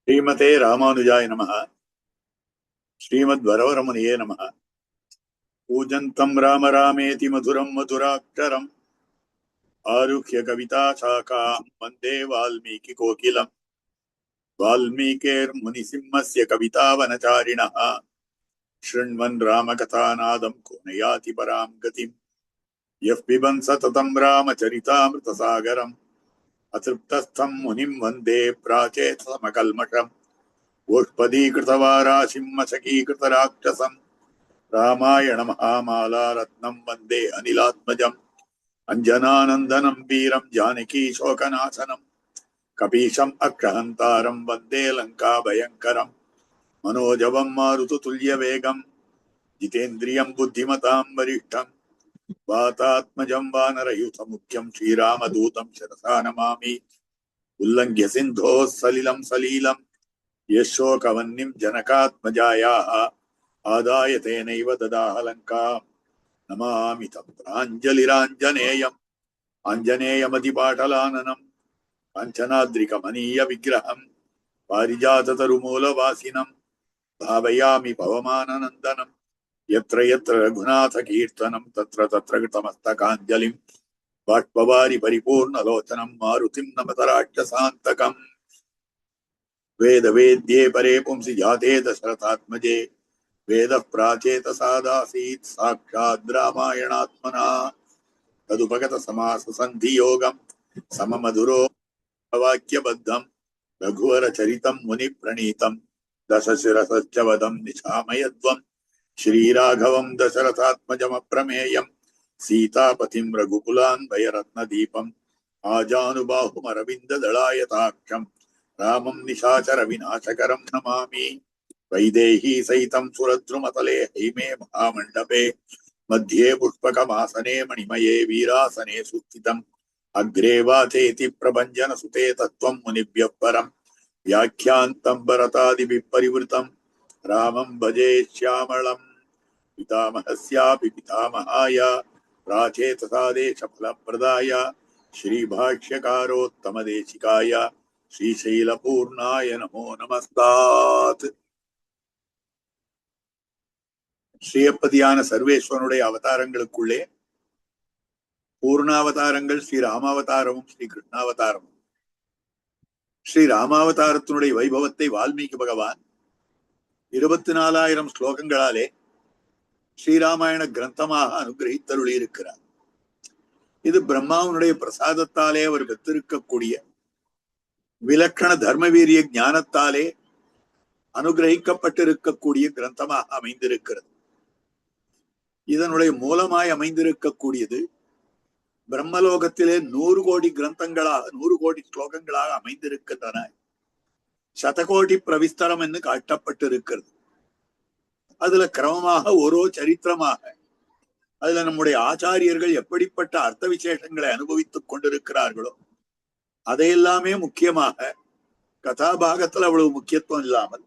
श्रीमते रामानुजाय नमः। श्रीमद्वरवरमुनिये नमः। पूजन्तं राम रामेति मधुरं मधुराक्षरम् आरुह्य कविता शाखां वन्दे वाल्मीकि कोकिलम्। वाल्मीकिर्मुनिसिंहस्य कवितावनचारिणः शृण्वन् रामकथानादं को न याति परां गतिम्। यः पिबन् सततं रामचरितामृतसागरम् अतृप्तस्थं मुनिं वन्दे प्राचेतसमकल्मषम्। गोष्पदीकृतवाराशिंहशकीकृतराक्षसम् रामायण महामाला रत्नं वन्दे अनिलात्मजम्। अंजनानन्दनं वीरं जानकी शोकनाशनं कपीशम् अक्षहन्तारं वन्दे लङ्काभयङ्करम्। मनोजवं मारुततुल्यवेगं जितेन्द्रियं बुद्धिमतां वरिष्ठं वातात्मजं वानरयूथमुख्यं श्रीरामदूतं शिरसा नमामि। उल्लङ्घ्य सिन्धोः सलिलं सलीलं यशोकवह्निं जनकात्मजायाः आदाय तेनैव ददाह लङ्काम्। नमामि तं प्राञ्जलिराञ्जनेयम् आञ्जनेयमतिपाटलाननं काञ्चनाद्रिकमनीय विग्रहं पारिजाततरुमूलवासिनं भावयामि पवमाननन्दनं। यत्र यत्र रघुनाथकीर्तनं तत्र तत्र कृतमस्तकाञ्जलिं बाष्पवारि परिपूर्णलोचनं मारुतिं नमत राक्षसान्तकम्। वेदवेद्ये परे पुंसि जाते दशरथात्मजे वेदः प्राचेतसादासीत् साक्षात् रामायणात्मना तदुपगत समास सन्धियोगं सममधुरो वाक्यबद्धं रघुवरचरितं मुनिप्रणीतं दशशिरसश्च वदं निशामयध्वं। श्रीराघवं दशरथात्मजमप्रमेयं सीतापतिं रघुकुलान्वयरत्नदीपम् आजानुबाहुमरविन्ददलायताक्षं रामं निशाचर विनाशकरं नमामि। वैदेही सहितं सुरद्रुमतले हैमे महामण्डपे मध्ये पुष्पकमासने मणिमये वीरासने सुस्थितम् अग्रे वाचेति प्रभञ्जनसुते तत्त्वं मुनिभ्यः परम् व्याख्यान्तं भरतादिभिः परिवृतं रामं भजे श्यामळम्। पितामहस्यापि पितामहाय प्राचेतसादेशफलप्रदाय श्रीभाष्यकारोत्तमदेशिकाय श्रीशैलपूर्णाय नमो नमस्तात्। ஸ்ரீயப்பதியான சர்வேஸ்வரனுடைய அவதாரங்களுக்குள்ளே பூர்ணாவதாரங்கள் ஸ்ரீ ராமாவதாரமும் ஸ்ரீ கிருஷ்ணாவதாரமும். ஸ்ரீ ராமாவதாரத்தினுடைய வைபவத்தை வால்மீகி பகவான் 24,000 ஸ்லோகங்களாலே ஸ்ரீராமாயண கிரந்தமாக அனுகிரகித்தருளி இருக்கிறார். இது பிரம்மாவனுடைய பிரசாதத்தாலே அவர் பெற்றிருக்கக்கூடிய விலக்கண தர்மவீரிய ஞானத்தாலே அனுகிரகிக்கப்பட்டிருக்கக்கூடிய கிரந்தமாக அமைந்திருக்கிறது. இதனுடைய மூலமாய் அமைந்திருக்கக்கூடியது பிரம்மலோகத்திலே 100 கோடி கிரந்தங்களாக 100 கோடி ஸ்லோகங்களாக அமைந்திருக்கின்றன. சதகோடி பிரவிஸ்தரம் என்று காட்டப்பட்டிருக்கிறது. அதுல கிரமமாக ஒரு சரித்திரமாக அதுல நம்முடைய ஆச்சாரியர்கள் எப்படிப்பட்ட அர்த்த விசேஷங்களை அனுபவித்துக் கொண்டிருக்கிறார்களோ அதையெல்லாமே முக்கியமாக கதாபாகத்தில் அவ்வளவு முக்கியத்துவம் இல்லாமல்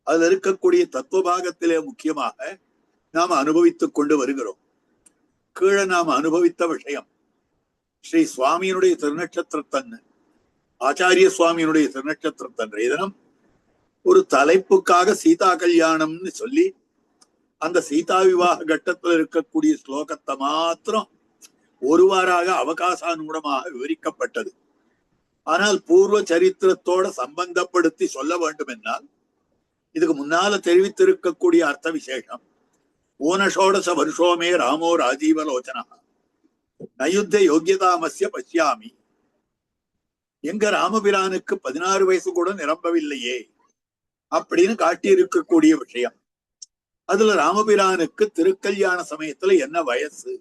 அதுல இருக்கக்கூடிய தத்துவ பாகத்திலே முக்கியமாக நாம் அனுபவித்துக் கொண்டு வருகிறோம். கீழே நாம் அனுபவித்த விஷயம் ஸ்ரீ சுவாமியினுடைய திருநட்சத்திரத்தன்று ஆச்சாரிய சுவாமியினுடைய திருநட்சத்திரத்தன்றைய தினம் ஒரு தலைப்புக்காக சீதா கல்யாணம்னு சொல்லி அந்த சீதா விவாக கட்டத்தில் இருக்கக்கூடிய ஸ்லோகத்தை மாத்திரம் ஒருவாறாக அவகாசானுகுணமாக விவரிக்கப்பட்டது. ஆனால் பூர்வ சரித்திரத்தோட சம்பந்தப்படுத்தி சொல்ல வேண்டும் என்றால் இதுக்கு முன்னால தெரிவித்திருக்கக்கூடிய அர்த்த விசேஷம் ஊனஷோடச வருஷோமே ராமோ ராஜீவலோச்சனா நயுத்த யோகியதாமஸ்ய பஷ்யாமி. எங்க ராமபிரானுக்கு 16 வயசு கூட நிரம்பவில்லையே அப்படின்னு காட்டியிருக்கக்கூடிய விஷயம். அதுல ராமபிரானுக்கு திருக்கல்யாண சமயத்துல என்ன வயசு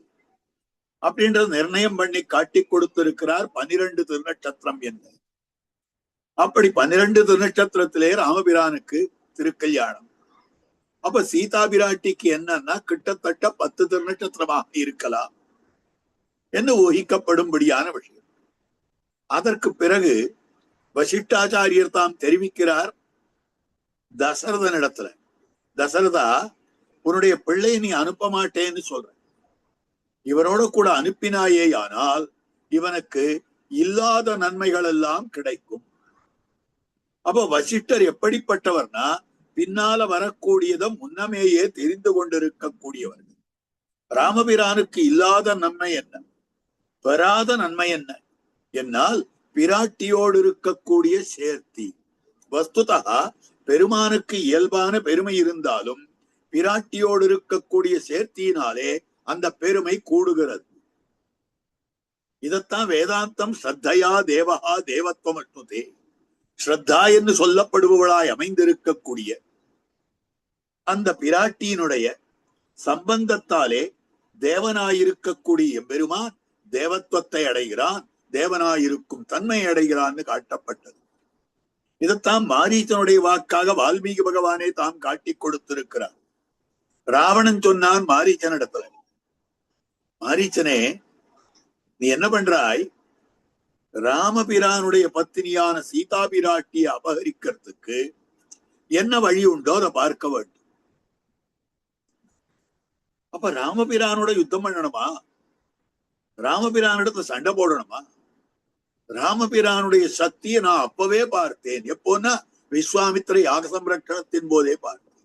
அப்படின்றது நிர்ணயம் பண்ணி காட்டி கொடுத்திருக்கிறார் 12 திருநட்சத்திரம் என்று. அப்படி 12 திருநட்சத்திரத்திலே ராமபிரானுக்கு திருக்கல்யாணம். அப்ப சீதா பிராட்டிக்கு என்னன்னா கிட்டத்தட்ட 10 திருநட்சத்திரமாக இருக்கலாம் என்று ஊகிக்கப்படும்படியான விஷயம். அதற்கு பிறகு வசிஷ்டாச்சாரியர் தாம் தெரிவிக்கிறார் தசரதனிடத்துல, தசரதா உன்னுடைய பிள்ளை நீ அனுப்ப மாட்டேன்னு சொல்ற, இவனோட கூட அனுப்பினாயே ஆனால் இவனுக்கு இல்லாத நன்மைகள் எல்லாம் கிடைக்கும். அப்ப வசிஷ்டர் எப்படிப்பட்டவர்னா பின்னால வரக்கூடியதை முன்னமேயே தெரிந்து கொண்டிருக்கக்கூடியவர். ராமபிரானுக்கு இல்லாத நன்மை என்ன, பெறாத நன்மை என்ன என்னால் பிராட்டியோடு இருக்கக்கூடிய சேர்த்தி. வஸ்துதா பெருமானுக்கு இயல்பான பெருமை இருந்தாலும் பிராட்டியோடு இருக்கக்கூடிய சேர்த்தியினாலே அந்த பெருமை கூடுகிறது. இதத்தான் வேதாந்தம் ஸ்ரத்தையா தேவஹா தேவத்துவம் அஷ்ணுதே, ஸ்ரத்தா என்று சொல்லப்படுபவளாய் அமைந்திருக்கக்கூடிய அந்த பிராட்டியினுடைய சம்பந்தத்தாலே தேவனாயிருக்கக்கூடிய பெருமான் தேவத்துவத்தை அடைகிறான், தேவனாயிருக்கும் தன்மை அடைகிறான்னு காட்டப்பட்டது. இதைத்தான் மாரீச்சனுடைய வாக்காக வால்மீகி பகவானே தாம் காட்டி கொடுத்திருக்கிறார். ராவணன் சொன்னான் மாரீச்சனிடத்துல, மாரீச்சனே நீ என்ன பண்றாய், ராமபிரானுடைய பத்தினியான சீதா பிராட்டியை அபகரிக்கிறதுக்கு என்ன வழி உண்டோ அதை பார்க்க வேண்டும். அப்ப ராமபிரானோட யுத்தம் பண்ணணுமா, ராமபிரானிடத்துல சண்டை போடணுமா? ராமபிரானுடைய சக்தியை நான் அப்பவே பார்த்தேன். எப்போன்னா விஸ்வாமித்திர யாக சம்ரட்சணத்தின் போதே பார்த்தேன்.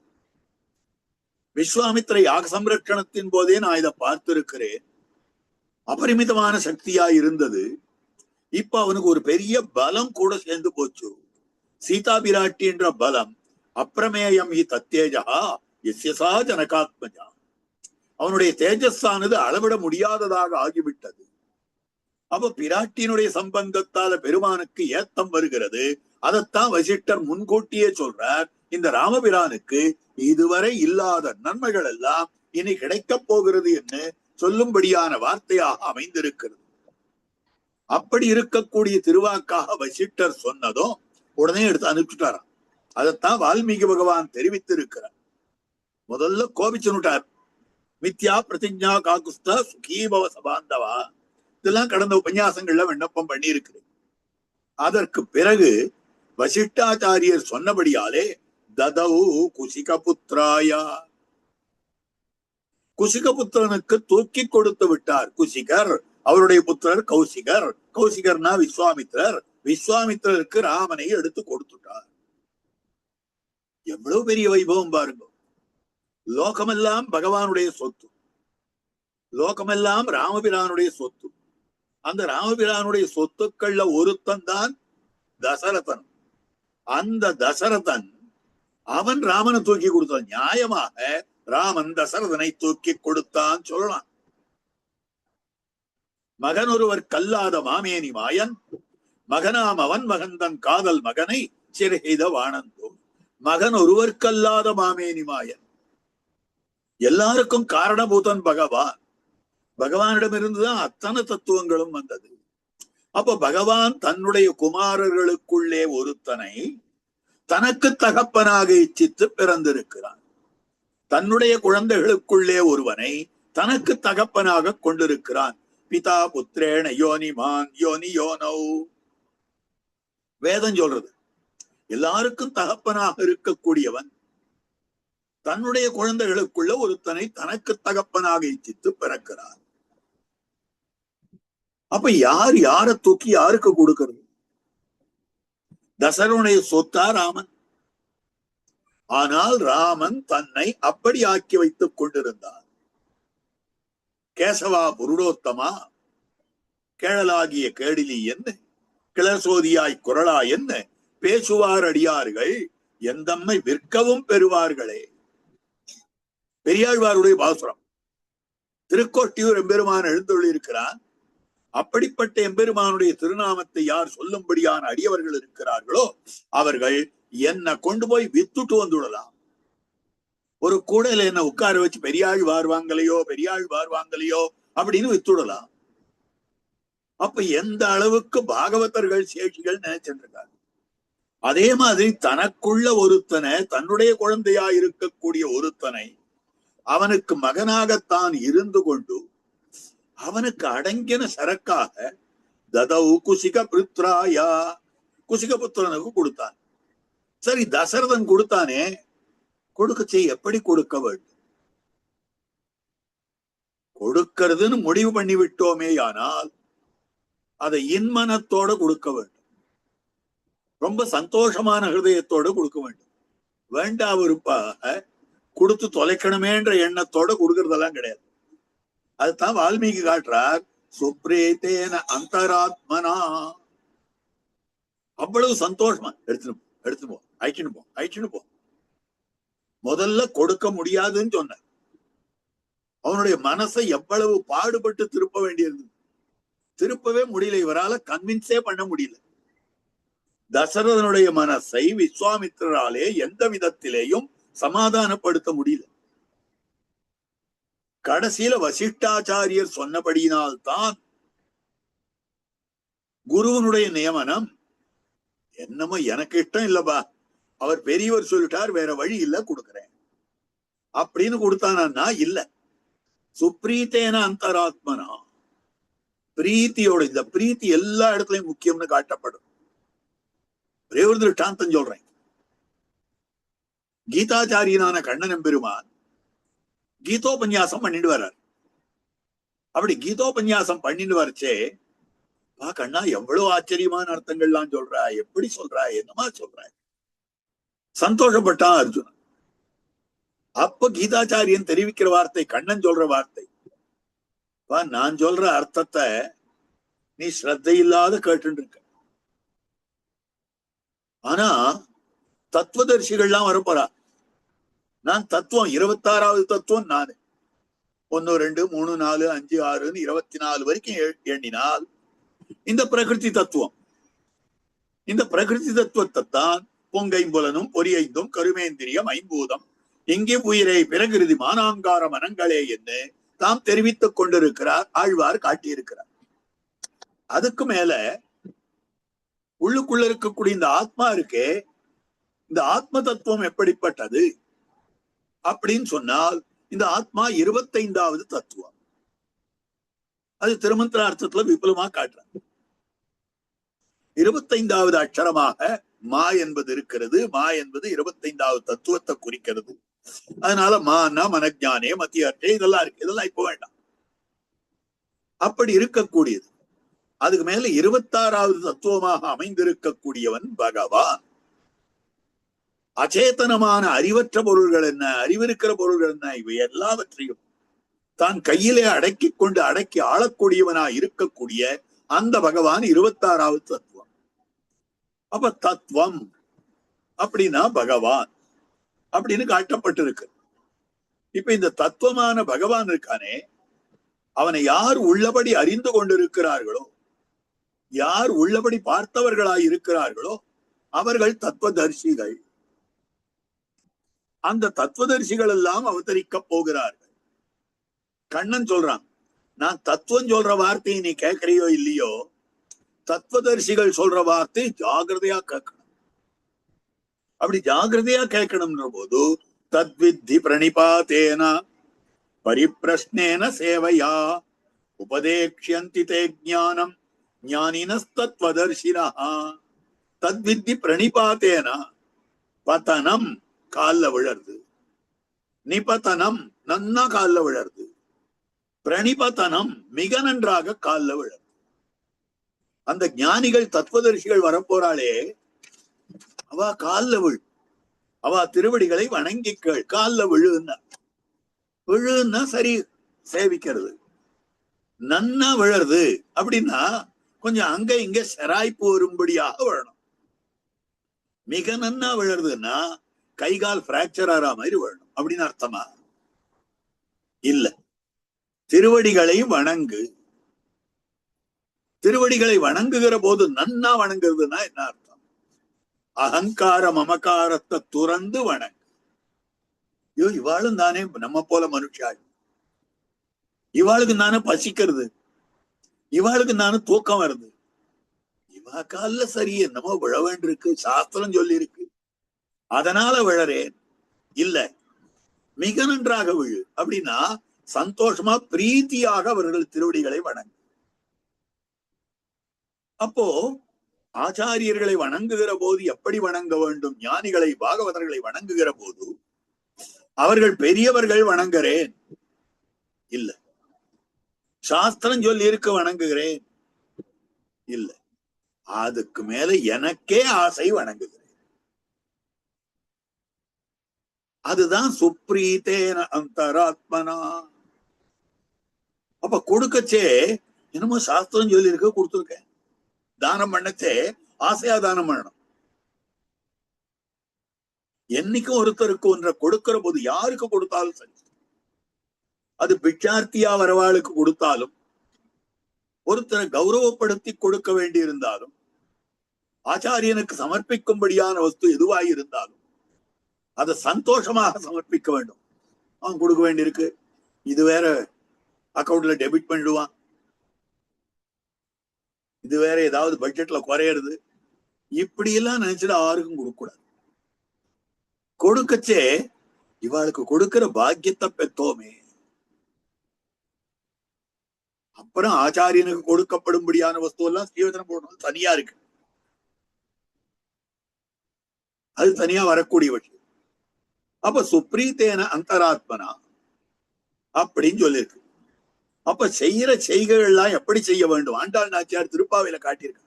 விஸ்வாமித்திர யாக சம்ரட்சணத்தின் போதே நான் இதை பார்த்திருக்கிறேன். அபரிமிதமான சக்தியா இருந்தது. இப்ப அவனுக்கு ஒரு பெரிய பலம் கூட சேர்ந்து போச்சு. சீதா பிராட்டி என்ற பலம் அப்பிரமேயம் இ தத்தேஜா எஸ்யசா ஜனகாத்மஜா, அவனுடைய தேஜஸானது அளவிட முடியாததாக ஆகிவிட்டது. அப்ப பிராட்டியினுடைய சம்பந்தத்தால பெருமானுக்கு ஏத்தம் வருகிறது. அதைத்தான் வசிஷ்டர் முன்கூட்டியே சொல்றார், இந்த ராமபிரானுக்கு இதுவரை இல்லாத நன்மைகள் எல்லாம் இனி கிடைக்கப் போகிறது என்று சொல்லும்படியான வார்த்தையாக அமைந்திருக்கிறது. அப்படி இருக்கக்கூடிய திருவாக்காக வசிஷ்டர் சொன்னதும் உடனே எடுத்து அனுப்பிச்சுட்டாராம். அதைத்தான் வால்மீகி பகவான் தெரிவித்திருக்கிறார். முதல்ல கோபிச்சுட்டார். மித்யா பிரதிஜா காகுஸ்த சுகீபவ சபாந்தவா, இதெல்லாம் கடந்த உபன்யாசங்கள்ல விண்ணப்பம் பண்ணி இருக்கிறேன். அதற்கு பிறகு வசிஷ்டாச்சாரியர் சொன்னபடியாலே ததவு குசிகபுத்திராயா, குசிகபுத்திரனுக்கு தூக்கி கொடுத்து விட்டார். குசிகர் அவருடைய புத்திரர் கௌசிகர், கௌசிகர்னா விஸ்வாமித்திரர், விஸ்வாமித்திரருக்கு ராமனை எடுத்து கொடுத்துட்டார். எவ்வளவு பெரிய வைபவம் பாருங்க. லோகமெல்லாம் பகவானுடைய சொத்து, லோகமெல்லாம் ராமபிரானுடைய சொத்து. அந்த ராமபிரானுடைய சொத்துக்கள்ல ஒருத்தன் தான் தசரதன். அந்த தசரதன் அவன் ராமனை தூக்கி கொடுத்தான். நியாயமாக ராமன் தசரதனை தூக்கி கொடுத்தான் சொல்லலாம். மகன் ஒருவர் கல்லாத மாமேனி மாயன், மகனாம் அவன் மகந்தன் காதல் மகனை சிறைத வாணந்தோ. மகன் ஒருவர் கல்லாத மாமேனி மாயன், எல்லாருக்கும் காரணபூதன் பகவான். பகவானிடமிருந்துதான் அத்தனை தத்துவங்களும் வந்தது. அப்ப பகவான் தன்னுடைய குமாரர்களுக்குள்ளே ஒருத்தனை தனக்கு தகப்பனாக இச்சித்து பிறந்திருக்கிறான். தன்னுடைய குழந்தைகளுக்குள்ளே ஒருவனை தனக்கு தகப்பனாக கொண்டிருக்கிறான். பிதா புத்திரேன யோனிமான் யோனி யோனோ. வேதம் சொல்றது எல்லாருக்கும் தகப்பனாக இருக்கக்கூடியவன் தன்னுடைய குழந்தைகளுக்குள்ள ஒருத்தனை தனக்கு தகப்பனாக இச்சித்து பிறக்கிறார். அப்ப யார் யாரை தூக்கி யாருக்கு கொடுக்கிறது? தசரனுடைய சொத்தா ராமன். ஆனால் ராமன் தன்னை அப்படி ஆக்கி வைத்துக் கொண்டிருந்தார். கேசவா புருடோத்தமா, கேழலாகிய கேடிலி என்ன, கிளசோதியாய் குரலா என்ன, பேசுவார் அடியார்கள் எந்தம்மை விற்கவும் பெறுவார்களே. பெரியாழ்வாருடைய பாசுரம். திருக்கோட்டியூர் எம்பெருமான் எழுந்தொள்ளி இருக்கிறான். அப்படிப்பட்ட எம்பெருமானுடைய திருநாமத்தை யார் சொல்லும்படியான அடியவர்கள் இருக்கிறார்களோ அவர்கள் என்ன கொண்டு போய் வித்துட்டு வந்துடலாம். ஒரு கூடையில என்ன உட்கார வச்சு பெரியாள் வாருவாங்கலையோ பெரியாள் வாருவாங்கலையோ அப்படின்னு வித்துடலாம். அப்ப எந்த அளவுக்கு பாகவதர்கள் சேஷிகள் நினைச்சிருக்காங்க. அதே மாதிரி தனக்குள்ள ஒருத்தனை, தன்னுடைய குழந்தையா இருக்கக்கூடிய ஒருத்தனை அவனுக்கு மகனாகத்தான் இருந்து கொண்டு அவனுக்கு அடங்கின சரக்காக ததவு குசிக புத்திராயா, குசிக புத்திரனுக்கு கொடுத்தான். சரி, தசரதன் கொடுத்தானே, கொடுக்க எப்படி கொடுக்க வேண்டும்? கொடுக்கிறதுன்னு முடிவு பண்ணி விட்டோமே, ஆனால் அதை இன்மனத்தோட கொடுக்க வேண்டும். ரொம்ப சந்தோஷமான ஹிருதயத்தோட கொடுக்க வேண்டும். வேண்டா விருப்பாக கொடுத்து தொலைக்கணுமேன்ற எண்ணத்தோட கொடுக்கறதெல்லாம் கிடையாது. அதுதான் வால்மீகி காட்டுறார், சுப்ரீதேன அந்தராத்மனா. அவ்வளவு சந்தோஷமா எடுத்துட்டு போ, அழிச்சுன்னு போ. முதல்ல கொடுக்க முடியாதுன்னு சொன்ன அவனுடைய மனசை எவ்வளவு பாடுபட்டு திருப்ப வேண்டியிருந்தது. திருப்பவே முடியல, இவரால கன்வின்ஸே பண்ண முடியல. தசரதனுடைய மனசை விஸ்வாமித்திராலே எந்த விதத்திலேயும் சமாதானப்படுத்த முடியல. கடைசியில வசிஷ்டாச்சாரியர் சொன்னபடியினால்தான் குருவனுடைய நியமனம். என்னமோ எனக்கு இஷ்டம் இல்லப்பா, அவர் பெரியவர் சொல்லிட்டார், வேற வழி இல்ல, கொடுக்கிறேன் அப்படின்னு கொடுத்தானா இல்ல. சுப்ரீத்தேன அந்தராத்மனா, பிரீத்தியோட. இந்த பிரீத்தி எல்லா இடத்துலயும் முக்கியம்னு காட்டப்படும். ஒரே ஒரு திருஷ்டாந்தம் சொல்றேன். கீதாச்சாரியனான கண்ணன் பெருமான் கீதோபன்யாசம் பண்ணிட்டு வர்றார். அப்படி கீதோபன்யாசம் பண்ணிட்டு வரச்சே, கண்ணா எவ்வளவு ஆச்சரியமான அர்த்தங்கள்லாம் சொல்றா, எப்படி சொல்றா, என்னமா சொல்ற, சந்தோஷப்பட்டான் அர்ஜுனன். அப்ப கீதாச்சாரியன் தெரிவிக்கிற வார்த்தை, கண்ணன் சொல்ற வார்த்தை, நான் சொல்ற அர்த்தத்தை நீ ஸ்ரத்தை இல்லாத கேட்டு இருக்க. ஆனா தத்துவதர்சிகள்லாம் வரப்போறா. நான் தத்துவம் 26வது தத்துவம் நானு. 1 2 3 4 5 6 24 வரைக்கும் எண்ணினால் இந்த பிரகிருதி தத்துவம், இந்த பிரகிருதி தத்துவத்தை தான் பொங்கைம்புலனும் பொரியைந்தும் கருமேந்திரியம் ஐம்பூதம் எங்கே உயிரை பிறகிருதி மானாங்கார மனங்களே என்று தாம் தெரிவித்துக் கொண்டிருக்கிறார், ஆழ்வார் காட்டியிருக்கிறார். அதுக்கு மேல உள்ளுக்குள்ள இருக்கக்கூடிய இந்த ஆத்மா இருக்கே, இந்த ஆத்ம தத்துவம் எப்படிப்பட்டது அப்படின்னு சொன்னால், இந்த ஆத்மா 25வது தத்துவம். அது திருமந்திரார்த்தத்துல விபுலமா காட்டுறாங்க. 25வது அக்ஷரமாக மா என்பது இருக்கிறது. மா என்பது 25வது தத்துவத்தை குறிக்கிறது. அதனால மானா மனஜானே மத்தியர்த்தே இதெல்லாம் இருக்கு. இதெல்லாம் இப்ப வேண்டாம். அப்படி இருக்கக்கூடியது. அதுக்கு மேல 26வது தத்துவமாக அமைந்திருக்கக்கூடியவன் பகவான். அச்சேதனமான அறிவற்ற பொருள்கள் என்ன, அறிவிருக்கிற பொருள்கள் என்ன, இவை எல்லாவற்றையும் தான் கையிலே அடக்கி கொண்டு அடக்கி ஆளக்கூடியவனா இருக்கக்கூடிய அந்த பகவான் 26வது தத்துவம். அப்ப தத்துவம் அப்படின்னா பகவான் அப்படின்னு காட்டப்பட்டிருக்கு. இப்ப இந்த தத்துவமான பகவான் இருக்கானே, அவனை யார் உள்ளபடி அறிந்து கொண்டிருக்கிறார்களோ, யார் உள்ளபடி பார்த்தவர்களாய் இருக்கிறார்களோ அவர்கள் தத்துவதர்சிகள். அந்த தத்துவதர்சிகள் எல்லாம் அவதரிக்க போகிறார்கள். கண்ணன் சொல்றான், நான் தத்துவம் சொல்ற வார்த்தையை நீ கேட்கறியோ இல்லையோ, தத்துவதர்சிகள் சொல்ற வார்த்தை ஜாகிரதையா கேட்கணும். அப்படி ஜாகிரதையா கேட்கணும்ன்ற போது தத்வித்தி பிரணிபாதேன பரிப்ரஷ்னேன சேவையா உபதேக்ஷ்யந்தி தே ஞானம் ஞானினஸ்தத்வதர்சினா. தத்வித்தி பிரணிபாதேன, பதனம் கால்ல விழருது, நிபதனம் நன்னா கால்ல விழருது, பிரணிபதனம் மிக நன்றாக கால்ல விழருது. அந்த ஞானிகள் தத்துவதர்சிகள் வரப்போறாளே, அவ கால்ல விழு, அவ திருவடிகளை வணங்கிக்கள். கால்ல விழுன்னா சரி சேவிக்கிறது. நன்னா விழருது அப்படின்னா கொஞ்சம் அங்க இங்க செராய்ப்பு வரும்படியாக விழணும். மிக நன்னா விழறதுன்னா கை கால் பிராக்சர் ஆற மாதிரி விழணும் அப்படின்னு அர்த்தமா இல்ல. திருவடிகளை வணங்கு. திருவடிகளை வணங்குகிற போது நன்னா வணங்குறதுன்னா என்ன அர்த்தம்? அகங்கார மமகாரத்தை துறந்து வணங்கு. ஐயோ, இவாளும் தானே நம்ம போல மனுஷாள், இவாளுக்கு தானே பசிக்கிறது, இவாளுக்கு தானே தூக்கம் வருது, இவா கால்ல சரி என்னமோ விழ வேண்டியிருக்கு, சாஸ்திரம் சொல்லி இருக்கு, அதனால விழறேன் இல்ல, மிக நன்றாக விழு அப்படின்னா சந்தோஷமா பிரீத்தியாக அவர்கள் திருவடிகளை வணங்கு. அப்போ ஆச்சாரியர்களை வணங்குகிற போது எப்படி வணங்க வேண்டும்? ஞானிகளை பாகவதர்களை வணங்குகிற போது அவர்கள் பெரியவர்கள் வணங்குகிறேன் இல்ல, சாஸ்திரம் சொல்லி இருக்க வணங்குகிறேன் இல்ல, அதுக்கு மேல எனக்கே ஆசை வணங்குகிறேன். அதுதான் சுப்ரீதேன அந்தராத்மனா. அப்ப கொடுக்கச்சே என்னமோ சாஸ்திரம் சொல்லி இருக்க கொடுத்துருக்கேன். தானம் பண்ணச்சே ஆசையா தானம் பண்ணணும். என்னைக்கும் ஒருத்தருக்கு ஒன்றை கொடுக்கிற போது யாருக்கு கொடுத்தாலும் சரி, அது பிச்சார்த்தியா வரவாளுக்கு கொடுத்தாலும், ஒருத்தரை கௌரவப்படுத்தி கொடுக்க வேண்டி இருந்தாலும், ஆச்சாரியனுக்கு சமர்ப்பிக்கும்படியான வஸ்து எதுவாக இருந்தாலும் அதை சந்தோஷமாக சமர்ப்பிக்க வேண்டும். அவன் கொடுக்க வேண்டியிருக்கு, இது வேற அக்கௌண்ட்ல டெபிட் பண்ணிடுவான், இது வேற ஏதாவது பட்ஜெட்ல குறையிறது, இப்படி எல்லாம் நினைச்சிட்டு யாருக்கும் கொடுக்க கூடாது. கொடுக்கச்சே இவாளுக்கு கொடுக்கிற பாக்கியத்தை பெற்றோமே, அப்புறம் ஆச்சாரியனுக்கு கொடுக்கப்படும்படியான வஸ்து எல்லாம் ஸ்ரீவச்சனம் போடணும் தனியா இருக்கு, அது தனியா வரக்கூடிய விஷயம். அப்ப சுப்ரீதேன அந்தராத்மனா அப்படின்னு சொல்லியிருக்கு. அப்ப செய்யற செய்கைகள் எல்லாம் எப்படி செய்ய வேண்டும்? ஆண்டாள் நாச்சியார் திருப்பாவையில காட்டியிருக்க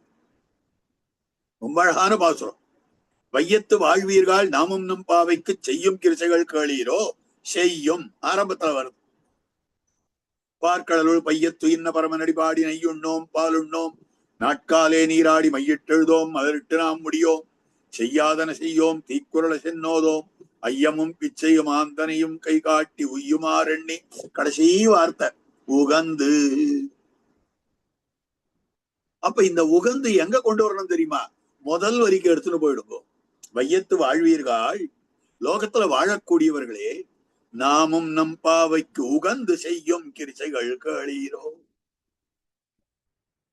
ரொம்ப அழகான பாசுரம். வையத்து வாழ்வீர்கள் நாமும் நம் பாவைக்கு செய்யும் கிருசைகள் கேளீரோ, செய்யும் ஆரம்பத்துல வருது. பார்க்கடலுள் பையத்து இன்ன பரமனடி பாடி நெய்யுண்ணோம் பாலுண்ணோம் நாட்காலே நீராடி மையிட்டெழுதோம் மலரிட்டு நாம் முடியோம் செய்யாதன செய்யோம் தீக்குறள சென்னோதோம் ஐயமும் பிச்சையும் ஆந்தனையும் கை காட்டி உய்யுமாறெண்ணி. கடைசி வார்த்தை உகந்து. அப்ப இந்த உகந்து எங்க கொண்டு வரணும் தெரியுமா? முதல் வரிக்கு எடுத்துன்னு போயிடுங்க. வையத்து வாழ்வீர்கள், லோகத்துல வாழக்கூடியவர்களே, நாமும் நம் பாவைக்கு உகந்து செய்யும் கிருசைகள் கேளீரோ.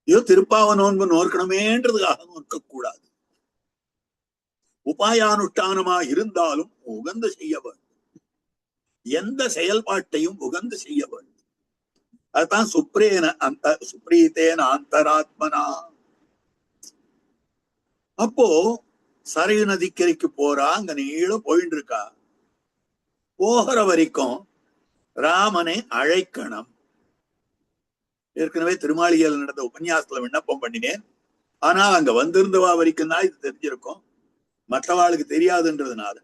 ஐயோ திருப்பாவ நோன்பு நோக்கணுமேன்றதுக்காக நோக்க கூடாது. உபாயானுஷ்டானமா இருந்தாலும் உகந்து செய்ய வேண்டும். எந்த செயல்பாட்டையும் உகந்து செய்ய வேண்டும். அதுதான் சுப்ரீதேன அந்தராத்மனா. அப்போ சரையு நதிக்கரைக்கு போறா, அங்க நீளம் போயிட்டு இருக்கா. போகிற வரைக்கும் ராமனை அழைக்கணும். ஏற்கனவே திருமாளிகையில் நடந்த உபன்யாசத்துல விண்ணப்பம் பண்ணினேன். ஆனால் அங்க வந்திருந்தவா வரைக்கும் தான் இது தெரிஞ்சிருக்கும், மற்றவாளுக்கு தெரியாதுன்றதுனால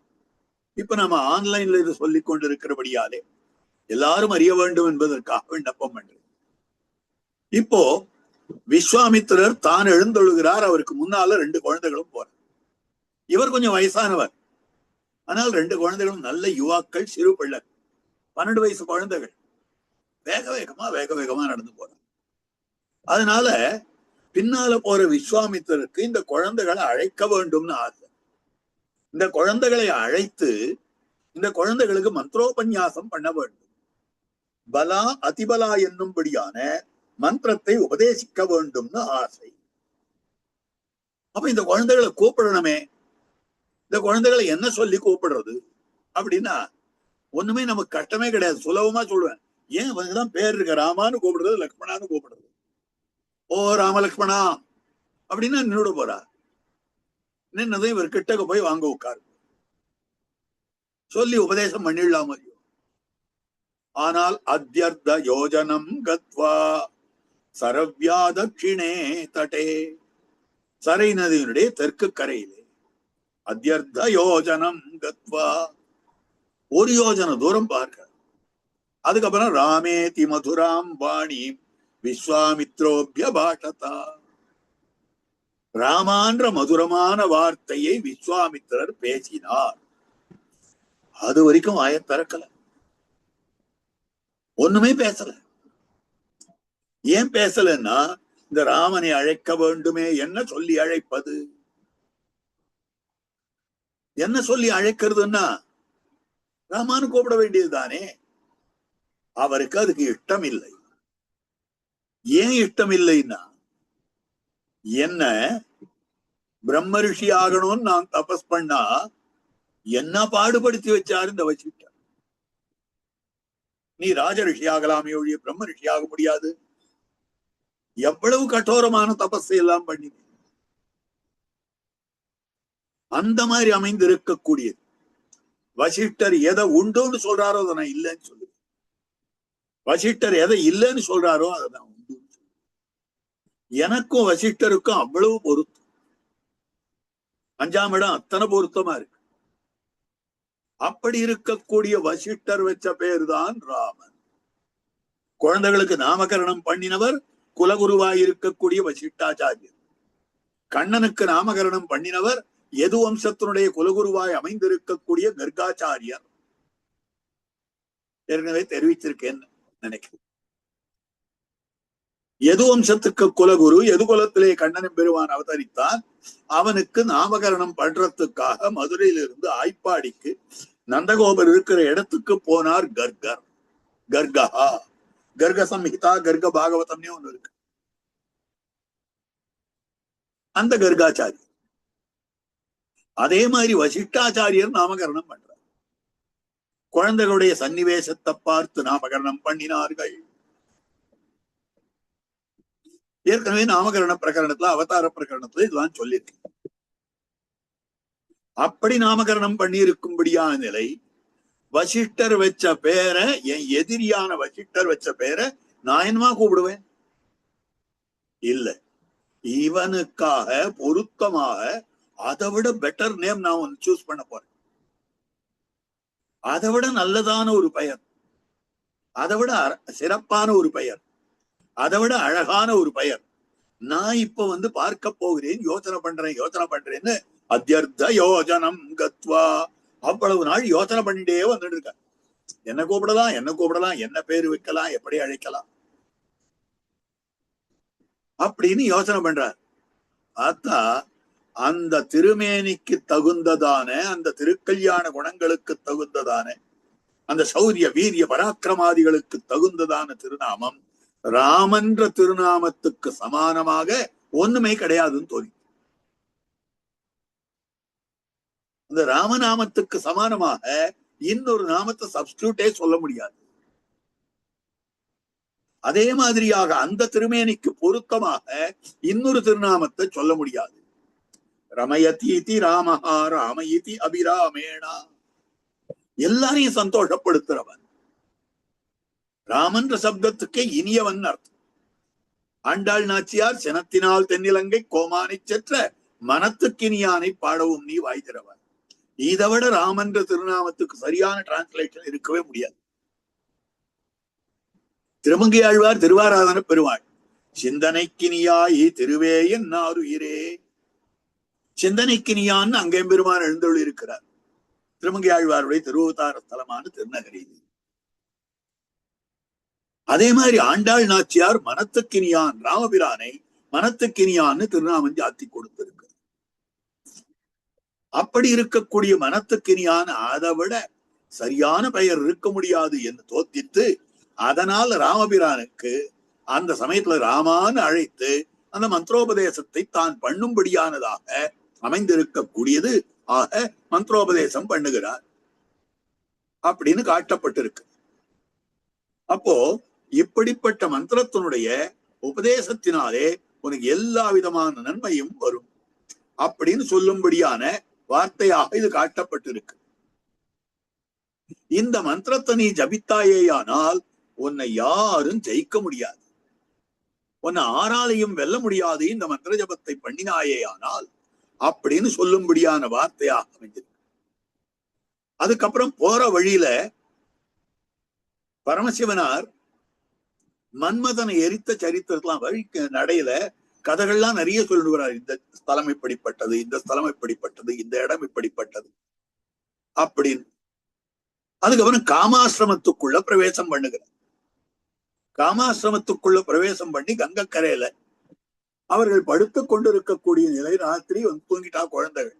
இப்ப நம்ம ஆன்லைன்ல இது சொல்லிக் கொண்டிருக்கிறபடியாலே எல்லாரும் அறிய வேண்டும் என்பதற்காக விண்ணப்பம் பண்றேன். இப்போ விஸ்வாமித்திரர் தான் எழுந்தொழுகிறார். அவருக்கு முன்னால 2 குழந்தைகளும் போற. இவர் கொஞ்சம் வயசானவர், ஆனால் 2 குழந்தைகளும் நல்ல யுவாக்கள், சிறு பிள்ளை, 12 வயசு குழந்தைகள். வேக வேகமா நடந்து போறாங்க. அதனால பின்னால போற விஸ்வாமித்திரருக்கு இந்த குழந்தைகளை அழைக்க வேண்டும்னு ஆசை. இந்த குழந்தைகளை அழைத்து இந்த குழந்தைகளுக்கு மந்திரோபன்யாசம் பண்ண வேண்டும். பலா அதிபலா என்னும்படியான மந்திரத்தை உபதேசிக்க வேண்டும்னு ஆசை. அப்ப இந்த குழந்தைகளை கூப்பிடணுமே. இந்த குழந்தைகளை என்ன சொல்லி கூப்பிடுறது அப்படின்னா ஒண்ணுமே நமக்கு கஷ்டமே கிடையாது, சுலபமா சொல்லுவேன். ஏன் அவங்கதான் பேர் இருக்க, ராமான்னு கூப்பிடுறது, லக்ஷ்மணான்னு கூப்பிடுறது. ஓ ராமலக்ஷ்மணா அப்படின்னா நின்றுட போறா. நின்னதும் இவர் கிட்டக்க போய் வாங்க உட்காரு சொல்லி உபதேசம் பண்ணிடலாம். ஆனால் அத்யர்த்த யோஜனம் கத்வா சரவ்யா தட்சிணே தட்டே, சரை நதியினுடைய தெற்கு கரையிலே அத்யர்த்த யோஜனம் கத்வா, 1 யோஜன தூரம் பார்க்க. அதுக்கப்புறம் ராமேதி மதுராம் வாணி விஸ்வாமித்ரோபிய பாஷதா, ராமான்ற மதுரமான வார்த்தையை விஸ்வாமித்திரர் பேசினார். அது வரைக்கும் வாய திறக்கல, ஒண்ணுமே பேசல. ஏன் பேசலன்னா இந்த ராமனை அழைக்க வேண்டுமே, என்ன சொல்லி அழைப்பது? என்ன சொல்லி அழைக்கிறதுன்னா ராமானு கூப்பிட வேண்டியதுதானே. அவருக்கு அதுக்கு இஷ்டம் இல்லை. ஏன் இஷ்டம் இல்லைன்னா, என்ன பிரம்ம ரிஷி ஆகணும்னு நான் தபஸ் பண்ணா என்ன பாடுபடுத்தி வச்சாரு இந்த வசிஷ்டர். நீ ராஜ ரிஷி ஆகலாமே ஒழிய பிரம்ம ரிஷி ஆக முடியாது. எவ்வளவு கட்டோரமான தபஸை எல்லாம் பண்ணி அந்த மாதிரி அமைந்திருக்கக்கூடியது. வசிஷ்டர் எதை உண்டுன்னு சொல்றாரோ அதை நான் இல்லைன்னு சொல்லுவேன். வசிஷ்டர் எதை இல்லைன்னு சொல்றாரோ அதான் உண்டு. எனக்கும் வசிஷ்டருக்கும் அவ்வளவு பொருத்தம். 5ஆம் இடம் அத்தனை பொருத்தமா இருக்கு. அப்படி இருக்கக்கூடிய வசிஷ்டர் வச்ச பேர் தான் ராமன். குழந்தைகளுக்கு நாமகரணம் பண்ணினவர் குலகுருவாய் இருக்கக்கூடிய வசிஷ்டாச்சாரியர். கண்ணனுக்கு நாமகரணம் பண்ணினவர் யது வம்சத்தினுடைய குலகுருவாய் அமைந்திருக்கக்கூடிய கர்காச்சாரியர். ஏற்கனவே தெரிவிச்சிருக்கேன் நினைக்கிறேன். யது வம்சத்துக்கு குலகுரு, யது குலத்திலே கண்ணன் பெருமான் அவதரித்தான். அவனுக்கு நாமகரணம் பண்றதுக்காக மதுரையிலிருந்து ஆய்ப்பாடிக்கு நந்தகோபர் இருக்கிற இடத்துக்கு போனார் கர்கர். கர்கஹா, கர்க சம்ஹிதா, கர்க பாகவதம்னே ஒண்ணு இருக்கு. அந்த கர்காச்சாரியர் அதே மாதிரி வசிஷ்டாச்சாரியர் நாமகரணம் பண்றார். குழந்தைகளுடைய சன்னிவேசத்தை பார்த்து நாமகரணம் பண்ணினார்கள். ஏற்கனவே நாமகரண பிரகரணத்துல, அவதார பிரகரணத்துல இதுதான் சொல்லியிருக்கு. அப்படி நாமகரணம் பண்ணி இருக்கும்படியான நிலை, வசிஷ்டர் வச்ச பேரை, என் எதிரியான வசிஷ்டர் வச்ச பேரை நான் என்னமா கூப்பிடுவேன்? இல்ல, இவனுக்காக பொருத்தமாக அதை விட பெட்டர் நேம் நான் ஒன்னு சூஸ் பண்ண போறேன். அதை விட நல்லதான ஒரு பெயர், அதை விட சிறப்பான ஒரு பெயர், அதை விட அழகான ஒரு பெயர் நான் இப்ப வந்து பார்க்க போகிறேன், யோசனை பண்றேன்னு அத்தியர்த்த யோஜனம் கத்வா அவ்வளவு நாள் யோசனை பண்ணிட்டே வந்துட்டு இருக்க. என்ன கூப்பிடலாம், என்ன பேரு வைக்கலாம், எப்படி அழைக்கலாம் அப்படின்னு யோசனை பண்றார். பார்த்தா அந்த திருமேனிக்கு தகுந்ததான, அந்த திருக்கல்யாண குணங்களுக்கு தகுந்ததான, அந்த சௌரிய வீரிய பராக்கிரமாதிகளுக்கு தகுந்ததான திருநாமம் ராமன்ற திருநாமத்துக்கு சமானமாக ஒண்ணுமே கிடையாதுன்னு தோணி. அந்த ராமநாமத்துக்கு சமானமாக இன்னொரு நாமத்தை சப்ஸ்டியூட்டே சொல்ல முடியாது. அதே மாதிரியாக அந்த திருமேனிக்கு பொருத்தமாக இன்னொரு திருநாமத்தை சொல்ல முடியாது. ரமயதி ராமஹா ராமயிதி அபிராமேணா, எல்லாரையும் சந்தோஷப்படுத்துறவன். ராமன்ற சப்தத்துக்கே இனியவன் அர்த்தம். ஆண்டாள் நாச்சியார் சினத்தினால் தென்னிலங்கை கோமானை செற்ற மனத்துக்கினியானை பாடவும் நீ வாய்திறவன். இதை விட ராமன்ற திருநாமத்துக்கு சரியான டிரான்ஸ்லேஷன் இருக்கவே முடியாது. திருமங்கையாழ்வார் திருவாராதன பெருமாள் சிந்தனைக்கினியாய் திருவேயன் நாருயிரே, சிந்தனைக்கினியான்னு அங்கே பெருமான் எழுந்தொழி இருக்கிறார். திருமங்கையாழ்வாருடைய திருவதார ஸ்தலமான திருநகரி. அதே மாதிரி ஆண்டாள் நாச்சியார் மனத்துக்கினியான் ராமபிரானை மனத்துக்கினியான்னு திருநாமம் ஜாத்தி கொடுத்திருக்கு. அப்படி இருக்கக்கூடிய மனத்துக்கினியான அதை விட சரியான பெயர் இருக்க முடியாது என்று தோத்தித்து, அதனால் ராமபிரானுக்கு அந்த சமயத்துல ராமான்னு அழைத்து அந்த மந்திரோபதேசத்தை தான் பண்ணும்படியானதாக அமைந்திருக்கக்கூடியது. ஆக மந்திரோபதேசம் பண்ணுகிறார் அப்படின்னு காட்டப்பட்டிருக்கு. அப்போ இப்படிப்பட்ட மந்திரத்தினுடைய உபதேசத்தினாலே உனக்கு எல்லா விதமான நன்மையும் வரும் அப்படின்னு சொல்லும்படியான வார்த்தையாக இது காட்டப்பட்டிருக்கு. இந்த மந்திரத்தை நீ ஜபித்தாயேயானால் உன்னை யாரும் ஜெயிக்க முடியாது, உன்னை ஆராலையும் வெல்ல முடியாது இந்த மந்திர ஜபத்தை பண்ணினாயேயானால் அப்படின்னு சொல்லும்படியான வார்த்தையாக அமைஞ்சிருக்கு. அதுக்கப்புறம் போற வழியில பரமசிவனார் மன்மதனை எரித்த சரித்திரத்தெல்லாம் வழிக்கு நடையில கதைகள்லாம் நிறைய சொல்லுகிறார். இந்த ஸ்தலம் இப்படிப்பட்டது, இந்த ஸ்தலம் இப்படிப்பட்டது, இந்த இடம் இப்படிப்பட்டது அப்படின்னு. அதுக்கப்புறம் காமாசிரமத்துக்குள்ள பிரவேசம் பண்ணுகிறார். காமாசிரமத்துக்குள்ள பிரவேசம் பண்ணி கங்கக்கரையில அவர்கள் படுத்து கொண்டு இருக்கக்கூடிய நிலை, ராத்திரி வந்து தூங்கிட்டா குழந்தைகள்,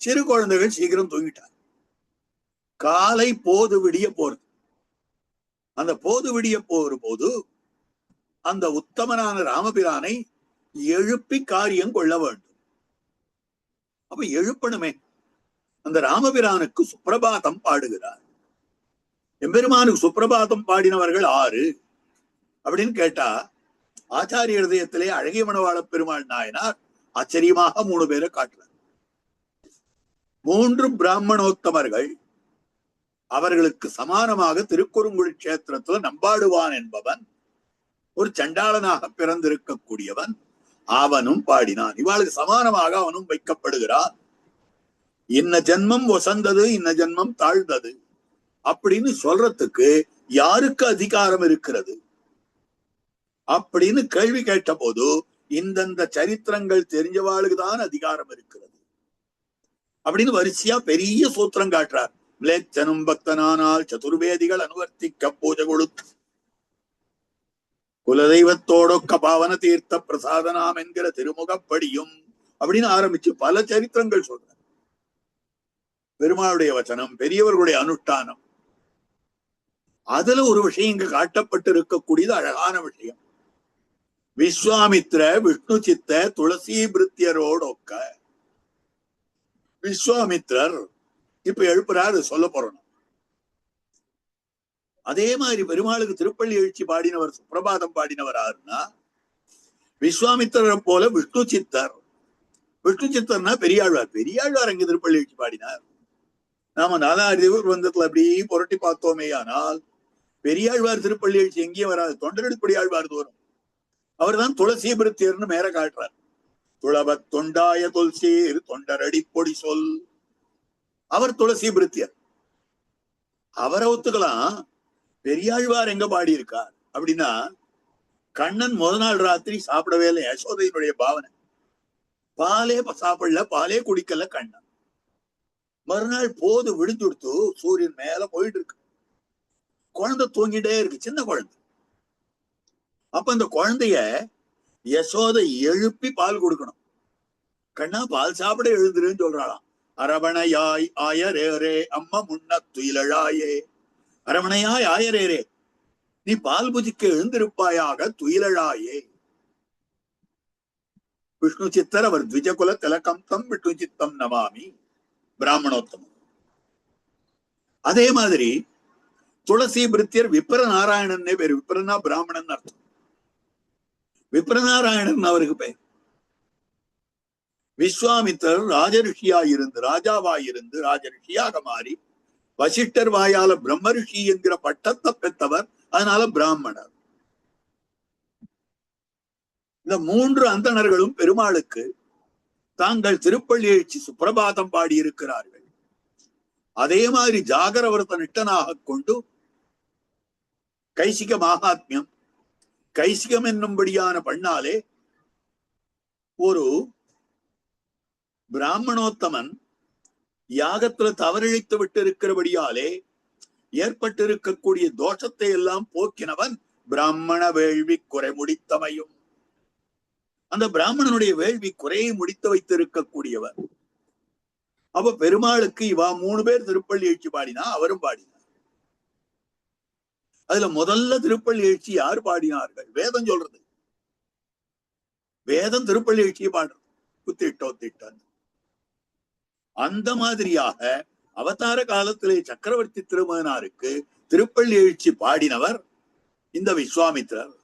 சிறு குழந்தைகள் சீக்கிரம் தூங்கிட்டா. காலை போது விடிய போறது. அந்த போது விடிய போற போது அந்த உத்தமனான ராமபிரானை எழுப்பி காரியம் கொள்ள வேண்டும். அப்ப எழுப்பணுமே. அந்த ராமபிரானுக்கு சுப்பிரபாதம் பாடுகிறார். எம்பெருமானுக்கு சுப்பிரபாதம் பாடினவர்கள் 6 அப்படின்னு கேட்டா, ஆச்சாரிய ஹிருதயத்திலே அழகிய மணவாள பெருமாள் நாயனார் ஆச்சரியமாக 3 பேரை காட்டுறார். 3 பிராமணோத்தமர்கள். அவர்களுக்கு சமானமாக திருக்குறுங்குடி கஷேத்திரத்துல நம்பாடுவான் என்பவன் ஒரு சண்டாளனாக பிறந்திருக்கக்கூடியவன் அவனும் பாடினான். இவாளுக்கு சமானமாக அவனும் வைக்கப்படுகிறான். இன்ன ஜென்மம் வசந்தது, இன்ன ஜென்மம் தாழ்ந்தது அப்படின்னு சொல்றதுக்கு யாருக்கு அதிகாரம் இருக்கிறது அப்படின்னு கேள்வி கேட்ட போது இந்தந்த சரித்திரங்கள் தெரிஞ்சவாளுக்கு தான் அதிகாரம் இருக்கிறது அப்படின்னு வரிசையா பெரிய சூத்திரம் காட்டுறார். விளேச்சனும் பக்தனானால் சதுர்வேதிகள் அனுவர்த்திக்க பூஜை கொடுத்து குலதெய்வத்தோடொக்க பாவன தீர்த்த பிரசாதனாம் என்கிற திருமுகப்படியும் அப்படின்னு ஆரம்பிச்சு பல சரித்திரங்கள் சொல்ற. பெருமாளுடைய வச்சனம், பெரியவர்களுடைய அனுஷ்டானம், அதுல ஒரு விஷயம் இங்க காட்டப்பட்டு இருக்கக்கூடியது அழகான விஷயம். விஸ்வாமித்ர விஷ்ணு சித்த துளசி பிருத்தியரோடொக்க. விஸ்வாமித்ரர் இப்ப எழுப்புறாரு, சொல்ல போறோம். அதே மாதிரி பெருமாளுக்கு திருப்பள்ளி எழுச்சி பாடினவர், சுப்பிரபாதம் பாடினவர் யாருன்னா விஸ்வாமித்திரரை போல விஷ்ணு சித்தர். விஷ்ணு சித்தர்னா பெரியாழ்வார். பெரியாழ்வார் அங்க திருப்பள்ளி எழுச்சி பாடினார். நாம நாலாயிரம் வந்தத்துல அப்படி புரட்டி பார்த்தோமே ஆனால் பெரியாழ்வார் திருப்பள்ளி எழுச்சி எங்கேயும் வராது. தொண்டரடிப்படி ஆழ்வார் வரும். அவர் தான் துளசி பிருத்தியர்னு மேல காட்டுறார். துளவ தொண்டாய துளசீர் தொண்டரடி பொடி சொல். அவர் துளசி பிருத்தியர். அவரை ஒத்துக்கலாம். பெரியாழ்வார் எங்க பாடி இருக்கார் அப்படின்னா, கண்ணன் முதல் நாள் ராத்திரி சாப்பிடவே இல்லை. யசோதையினுடைய பாவனை, பாலே சாப்பிடல, பாலே குடிக்கல கண்ணன். மறுநாள் போது விடுத்துடுத்து சூரியன் மேல போயிட்டு இருக்கு. குழந்தை தூங்கிட்டே இருக்கு, சின்ன குழந்தை. அப்ப அந்த குழந்தைய யசோதை எழுப்பி பால் கொடுக்கணும். கண்ணா பால் சாப்பிட எழுதுருன்னு சொல்றாளாம். அரவணையாய் ஆயரேரே அம்மா முன்ன துயிலழாயே. அரவணையாய் ஆயரேரே, நீ பால் புஜிக்க எழுந்திருப்பாயாக, துயிலழாயே. விஷ்ணு சித்தர் அவர் த்விஜகுல திலகம் தம் விஷ்ணு சித்தம் நமாமி பிராமணோத்தமம். அதே மாதிரி துளசி பிருத்தியர் விப்ர நாராயணன் பேரு. விப்ரனா பிராமணன் அர்த்தம். விப்ரநாராயணன் அவருக்கு பெயர். விஸ்வாமித்தர் ராஜரிஷியாயிருந்து, ராஜாவாயிருந்து ராஜரிஷியாக மாறி வசிஷ்டர் வாயால பிரம்ம ரிஷி என்கிற பட்டத்தை பெற்றவர். அதனால பிராமணர். இந்த மூன்று அந்தணர்களும் பெருமாளுக்கு தாங்கள் திருப்பள்ளி எழுச்சி சுப்பிரபாதம் பாடி இருக்கிறார்கள். அதே மாதிரி ஜாகரவர்த்த நிஷ்டனாக கொண்டு கைசிக மகாத்மியம், கைசிகம் என்னும்படியான பண்ணாலே ஒரு பிராமணோத்தமன் யாகத்துல தவறிழைத்து விட்டு இருக்கிறபடியாலே ஏற்பட்டிருக்கக்கூடிய தோஷத்தை எல்லாம் போக்கினவன் பிராமண வேள்வி குறை முடித்தமையும். அந்த பிராமணனுடைய வேள்வி குறையை முடித்து வைத்திருக்கக்கூடியவர். அப்ப பெருமாளுக்கு இவா 3 பேர் திருப்பள்ளி எழுச்சி பாடினா, அவரும் பாடினார். அதுல முதல்ல திருப்பள்ளி எழுச்சி யார் பாடினார்கள்? வேதம் சொல்றது. வேதம் திருப்பள்ளி எழுச்சியை பாடுறது. குத்திட்டான். அந்த மாதிரியாக அவதார காலத்திலே சக்கரவர்த்தி திருமகனாருக்கு திருப்பள்ளி எழுச்சி பாடினவர் இந்த விஸ்வாமித்திரர்.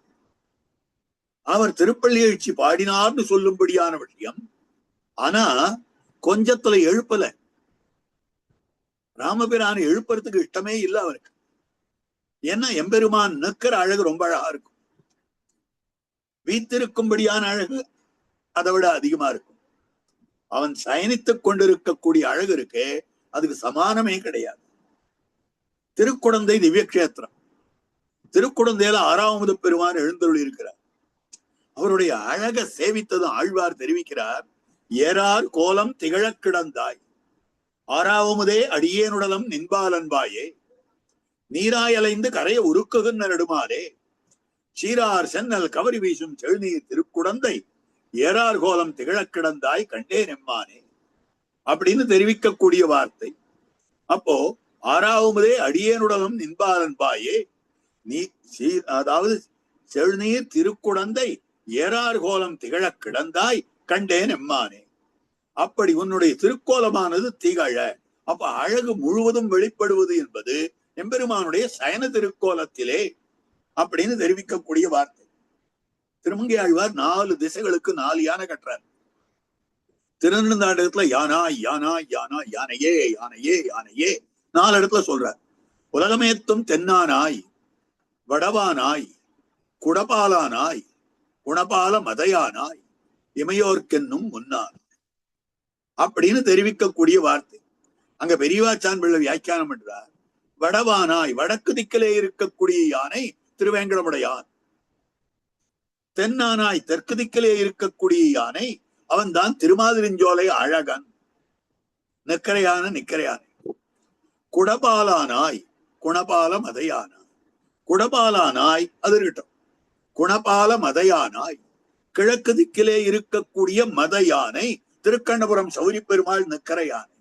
அவர் திருப்பள்ளி எழுச்சி பாடினார்னு சொல்லும்படியான விஷயம். ஆனா கொஞ்சத்துல எழுப்பல. ராமபிரான எழுப்புறதுக்கு இஷ்டமே இல்லை அவருக்கு. ஏன்னா எம்பெருமான் நிற்கிற அழகு ரொம்ப அழகா இருக்கும். வீத்திருக்கும்படியான அழகு அதை விட அதிகமா இருக்கும். அவன் சயனித்துக் கொண்டிருக்கக்கூடிய அழகு இருக்கே, அதுக்கு சமானமே கிடையாது. திருக்குடந்தை திவ்ய கஷேத்திரம். திருக்குடந்தையில 6வது பெருமான் எழுந்தருளி இருக்கிறார். அவருடைய அழக சேவித்ததும் ஆழ்வார் தெரிவிக்கிறார். ஏறார் கோலம் திகழ கிடந்தாய், 6வதே அடியேனுடலம் நின்பாலன்பாயே, நீராயலைந்து கரைய உருக்குகின்ற நெடுமாலே, சீரார் சென்னல் கவரி வீசும் செழுநீர் திருக்குடந்தை, ஏறார் கோலம் திகழ கிடந்தாய் கண்டே நெம்மானே அப்படின்னு தெரிவிக்கக்கூடிய வார்த்தை. அப்போ 6வதே அடியேனுடலம் நின்பாலன்பாயே, நீ அதாவது செழுநீர் திருக்குடந்தை ஏறார் கோலம் திகழ கிடந்தாய் கண்டேன் எம்மானே. அப்படி உன்னுடைய திருக்கோலமானது திகழ. அப்ப அழகு முழுவதும் வெளிப்படுவது என்பது எம்பெருமானுடைய சயன திருக்கோலத்திலே அப்படின்னு தெரிவிக்கக்கூடிய வார்த்தை. திருமங்கை ஆழ்வார் 4 திசைகளுக்கு 4 யானை கட்டுறார். திருநெடுந்தாண்டகத்துல யானாய் யானாய் யானாய் யானையே யானையே யானையே 4 இடத்துல சொல்றார். உலகமேத்தும் தென்னானாய் வடவானாய் குடபாலானாய் குணபால மதையானாய் இமையோர்க்கென்னும் முன்னார் அப்படின்னு தெரிவிக்கக்கூடிய வார்த்தை. அங்க பெரியவாச்சான் பிள்ளை வியாக்கியானம் பண்றார். வடவானாய் வடக்கு திக்கிலே இருக்கக்கூடிய யானை திருவேங்கடமுடையான். தென்னானாய் தெற்கு திக்கிலே இருக்கக்கூடிய யானை அவன் தான் திருமாதிரிஞ்சோலை அழகன். நிக்கரையான நிக்கரையானை. குடபாலானாய் குணபால மதையானாய். குடபாலானாய் அது இருக்கட்டும். குணபால மதையானாய் கிழக்கு திக்கிலே இருக்கக்கூடிய மத யானை திருக்கண்ணபுரம் சௌரி பெருமாள் நிக்கர யானை.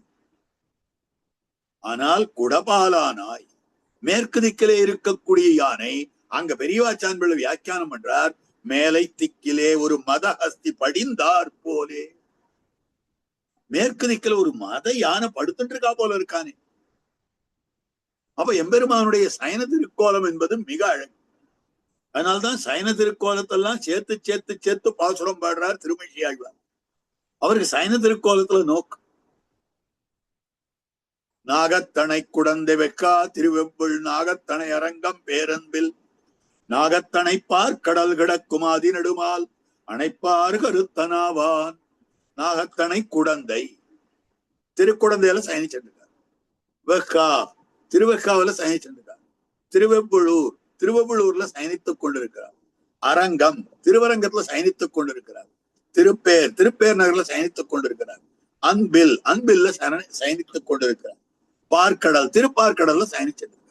ஆனால் குடபாலானாய் மேற்கு திக்கிலே இருக்கக்கூடிய யானை அங்க பெரியவாச்சான் பிள்ளை வியாக்கியானம் பண்றார். மேலை திக்கிலே ஒரு மத ஹஸ்தி படிந்தார் போலே. மேற்கு திக்கில ஒரு மத யானை படுத்துட்டு இருக்கா போல இருக்கானே. அப்ப எம்பெருமானுடைய சயன திருக்கோலம் என்பது மிக அழகு. அதனால்தான் சயன திருக்கோலத்தெல்லாம் சேர்த்து சேர்த்து சேர்த்து பாசுரம் பாடுறார் திருமழிசை ஆழ்வார். அவருக்கு சயன திருக்கோலத்துல நோக்கு. நாகத்தனை குடந்தை வெக்கா திருவெப்புள் நாகத்தனை அரங்கம் பேரன்பில் நாகத்தனை பார்க்கடல் கிடக்குமாதி நெடுமால் அணைப்பார் கருத்தனாவான். நாகத்தனை குடந்தை திருக்குடந்தையில சயனிச்சிருக்கார். வெக்கா திருவெக்காவில சயனிச்சிருக்கார். திருவெப்புளூர் திருவெப்புளூர்ல சயனித்துக் கொண்டிருக்கிறார். அரங்கம் திருவரங்கத்துல சயனித்துக் கொண்டிருக்கிறார். திருப்பேர் திருப்பேர் நகர்ல சயனித்துக் கொண்டிருக்கிறார். அன்பில் அன்பில்ல சயனித்துக் கொண்டிருக்கிறார். பார்க்கடல் திருப்பார்க்கடல்ல சயனிச்சிருக்கிறார்.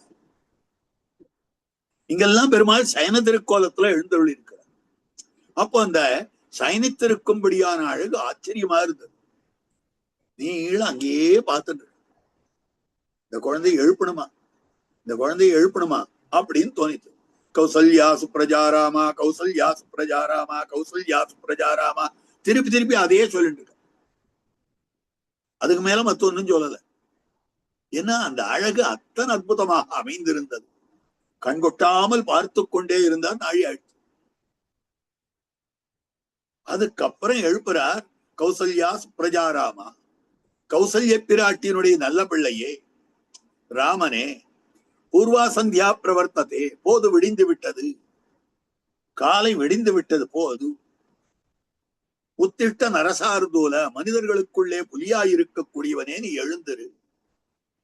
இங்கெல்லாம் பெருமாள் சயன திருக்கோலத்துல எழுந்தருள் இருக்கிறார். அப்போ அந்த சயனித்திருக்கும்படியான அழகு ஆச்சரியமா இருந்தது. நீள அங்கேயே பார்த்துட்டு இந்த குழந்தையை எழுப்பணுமா இந்த குழந்தையை எழுப்பணுமா அப்படின்னு தோணித்து. கௌசல்யா சுப்ரஜாராமா கௌசல்யா சுப்ரஜாராமா கௌசல்யா சுப்ரஜாராமா திருப்பி திருப்பி அதையே சொல்லிட்டு இருக்க. அதுக்கு மேல மத்த ஒன்னும் சொல்லல. ஏன்னா அந்த அழகு அத்தனை அற்புதமாக அமைந்திருந்தது. கண்கொட்டாமல் பார்த்து கொண்டே இருந்தார் நாழி ஆழ்த்து. அதுக்கப்புறம் எழுப்புறார் கௌசல்யா சுப்ரஜாராமா. கௌசல்ய பிராட்டியினுடைய நல்ல பிள்ளையே ராமனே பூர்வா சந்தியா பிரவர்த்ததே. போது விடிந்து விட்டது. காலை விடிந்து விட்டது. போது உத்திஷ்ட நரசார்தூல மனிதர்களுக்குள்ளே புலியாயிருக்கக்கூடியவனே நீ எழுந்திரு.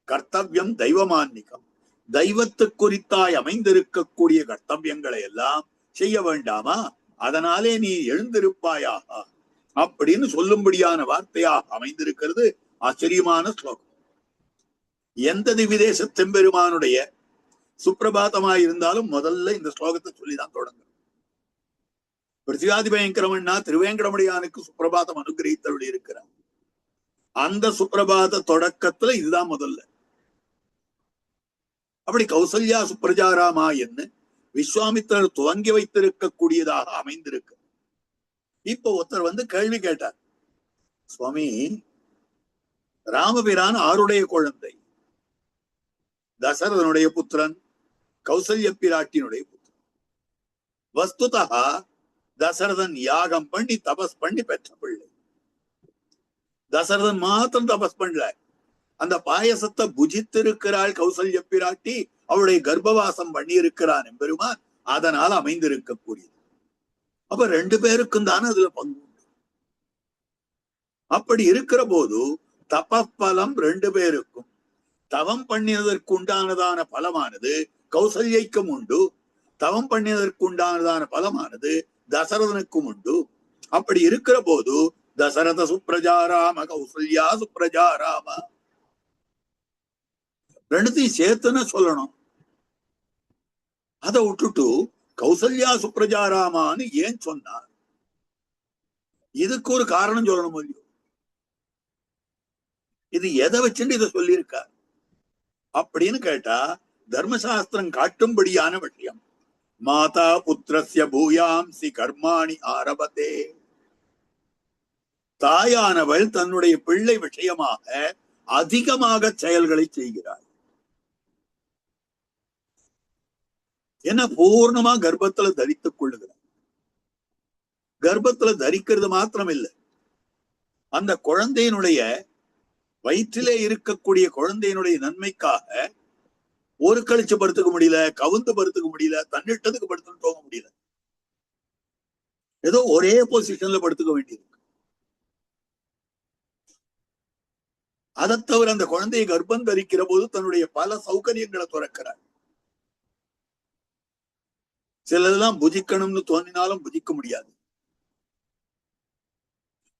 கர்த்தவியம் தெய்வமான்னிகம். தெய்வத்து குறித்தாய் அமைந்திருக்கக்கூடிய கர்த்தவியங்களை எல்லாம் செய்ய வேண்டாமா? அதனாலே நீ எழுந்திருப்பாயாக அப்படின்னு சொல்லும்படியான வார்த்தையாக அமைந்திருக்கிறது. ஆச்சரியமான ஸ்லோகம். எந்த திவிதேச தெம்பெருமானுடைய சுப்பிரபாதமாயிருந்தாலும் முதல்ல இந்த ஸ்லோகத்தை சொல்லிதான் தொடங்கும். பிருத்திவியாதி பயங்கரமன்னா திருவேங்கடமுடையானுக்கு சுப்பிரபாதம் அனுகிரகித்தருள் இருக்கிறார். அந்த சுப்பிரபாத தொடக்கத்துல இதுதான் முதல்ல. அப்படி கௌசல்யா சுப்ரஜாராமா என்று விஸ்வாமித்திரர் துவங்கி வைத்திருக்கக்கூடியதாக அமைந்திருக்கு. இப்ப ஒருத்தர் வந்து கேள்வி கேட்டார். சுவாமி, ராமபிரான் ஆருடைய குழந்தை? தசரதனுடைய புத்திரன், கௌசல்ய பிராட்டியினுடைய புத்திரன். வஸ்துதா தசரதன் யாகம் பண்ணி தபஸ் பண்ணி பெற்ற பிள்ளை. தசரதன் மாத்திரம் தபஸ் பண்ணல, அந்த பாயசத்தை புஜித்திருக்கிறாள் கௌசல்ய பிராட்டி. அவளுடைய கர்ப்பவாசம் பண்ணி இருக்கிறான் எம்பெருமான். அதனால் அமைந்திருக்கக்கூடியது. அப்ப ரெண்டு பேருக்கும் தானே அதுல பங்கு உண்டு. அப்படி இருக்கிற போது தபப்பலம் ரெண்டு பேருக்கும் தவம் பண்ணினதற்கு உண்டானதான பலமானது கௌசல்யைக்கும் உண்டு. தவம் பண்ணினதற்கு உண்டானதான பலமானது தசரதனுக்கும் உண்டு. அப்படி இருக்கிற போது தசரத சுப்ரஜாராம கௌசல்யா சுப்ரஜாராம ரெண்டுத்தையும் சேர்த்துன்னு சொல்லணும். அதை விட்டுட்டு கௌசல்யா சுப்ரஜாராமான்னு ஏன் சொன்னார்? இதுக்கு ஒரு காரணம் சொல்லணும் இல்லையோ? இது எதை வச்சுட்டு இதை சொல்லியிருக்கார் அப்படின்னு கேட்டா தர்மசாஸ்திரம் காட்டும்படியான விஷயம். மாதா புத்திரஸ்ய பூயாம்சி கர்மாணி ஆரபத்தே. தாயானவள் தன்னுடைய பிள்ளை விஷயமாக அதிகமாக செயல்களை செய்கிறாள். என்ன பூர்ணமா கர்ப்பத்துல தரித்துக் கொள்ளுகிறார். கர்ப்பத்துல தரிக்கிறது மாத்திரம் இல்லை, அந்த குழந்தையினுடைய வயிற்றிலே இருக்கக்கூடிய குழந்தையினுடைய நன்மைக்காக ஒரு கழிச்சு படுத்துக்க முடியல, கவுந்து படுத்துக்க முடியல, தன்னிட்டதுக்கு படுத்துன்னு போக முடியல. ஏதோ ஒரே பொசிஷன்ல படுத்துக்க வேண்டியது. அதை தவிர அந்த குழந்தையை கர்ப்பம் தரிக்கிற போது தன்னுடைய பல சௌகரியங்களை துறக்கிறார். சிலதெல்லாம் புஜிக்கணும்னு தோன்றினாலும் புஜிக்க முடியாது.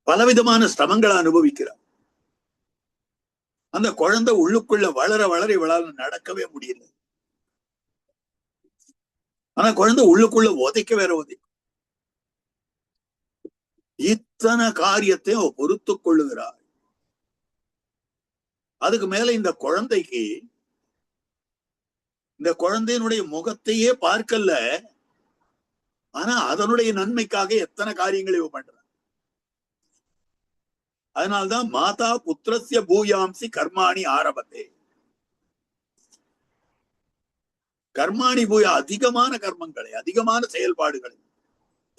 பலவிதமான சிரமங்களை அனுபவிக்கிறார். அந்த குழந்தை உள்ளுக்குள்ள வளர வளர இவளால் நடக்கவே முடியல. ஆனா குழந்தை உள்ளுக்குள்ள உதைக்க வேற உதைக்கும். இத்தனை காரியத்தை அவ பொறுத்து கொள்ளுகிறாள். அதுக்கு மேல இந்த குழந்தைக்கு இந்த குழந்தையினுடைய முகத்தையே பார்க்கல, ஆனா அதனுடைய நன்மைக்காக எத்தனை காரியங்களை இவ பண்ற. அதனால்தான் மாதா புத்திரஸ்ய பூயாம்சி கர்மாணி ஆரம்பத்தே. கர்மாணி பூயா, அதிகமான கர்மங்களை, அதிகமான செயல்பாடுகளை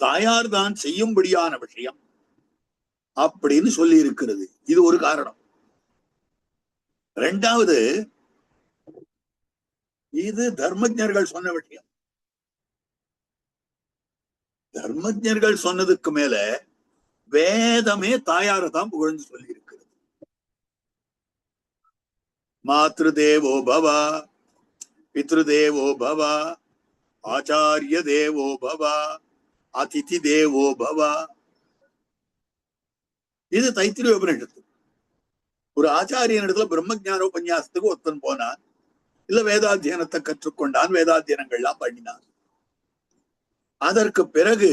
தாயார் தான் செய்யும்படியான விஷயம் அப்படின்னு சொல்லி இருக்கிறது. இது ஒரு காரணம். இரண்டாவது, இது தர்மஜர்கள் சொன்ன விஷயம். தர்மஜர்கள் சொன்னதுக்கு மேல வேதமே தாயாரை தான் புகழ்ந்து சொல்லி இருக்கிறது. மாத்ரு தேவோ பவ, பித்ரு தேவோ பவ, ஆச்சாரிய தேவோ பவ, அதிதி தேவோ பவ. இது தைத்திரிய உபநிஷத்து. ஒரு ஆச்சாரியன் இடத்துல பிரம்மஜான உபன்யாசத்துக்கு ஒருத்தன் போனான், இல்ல வேதாத்தியனத்தை கற்றுக்கொண்டான், வேதாத்தியனங்கள்லாம் பண்ணினான். அதற்கு பிறகு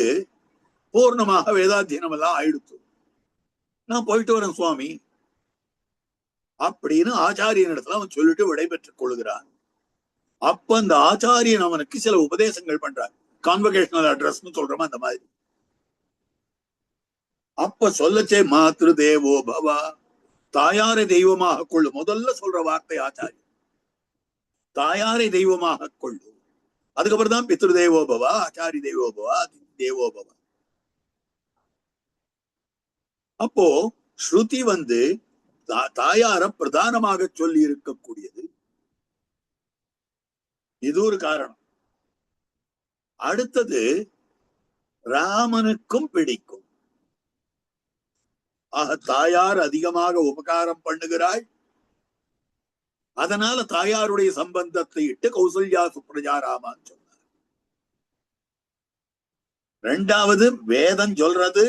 பூர்ணமாக வேதாத்தியனம் எல்லாம் ஆயிடுச்சு. நான் போயிட்டு வரேன் சுவாமி அப்படின்னு ஆச்சாரியன் இடத்துல அவன் சொல்லிட்டு விடைபெற்றுக் கொள்கிறான். அப்ப அந்த ஆச்சாரியன் அவனுக்கு சில உபதேசங்கள் பண்றார். கான்வகேஷனல் அட்ரஸ்ன்னு சொல்றோமா அந்த மாதிரி. அப்ப சொல்லச்சே மாத்ரு தேவோ பவா, தாயாரை தெய்வமாக கொள்ளு. முதல்ல சொல்ற வார்த்தை ஆச்சாரியன், தாயாரை தெய்வமாக கொள்ளு. அதுக்கப்புறம் தான் பித்ரு தேவோ பவா, ஆச்சாரி தேவோ பவா, தேவோ பவா. அப்போ ஸ்ருதி தாயார பிரதானமாக சொல்லி இருக்கக்கூடியது. இது ஒரு காரணம். அடுத்தது, ராமனுக்கும் பிடிக்கும். ஆக தாயார் அதிகமாக உபகாரம் பண்ணுகிறாள். அதனால தாயாருடைய சம்பந்தத்தை இட்டு கௌசல்யா சுப்ரஜா ராமான்னு சொன்னார். ரெண்டாவது, வேதம் சொல்றது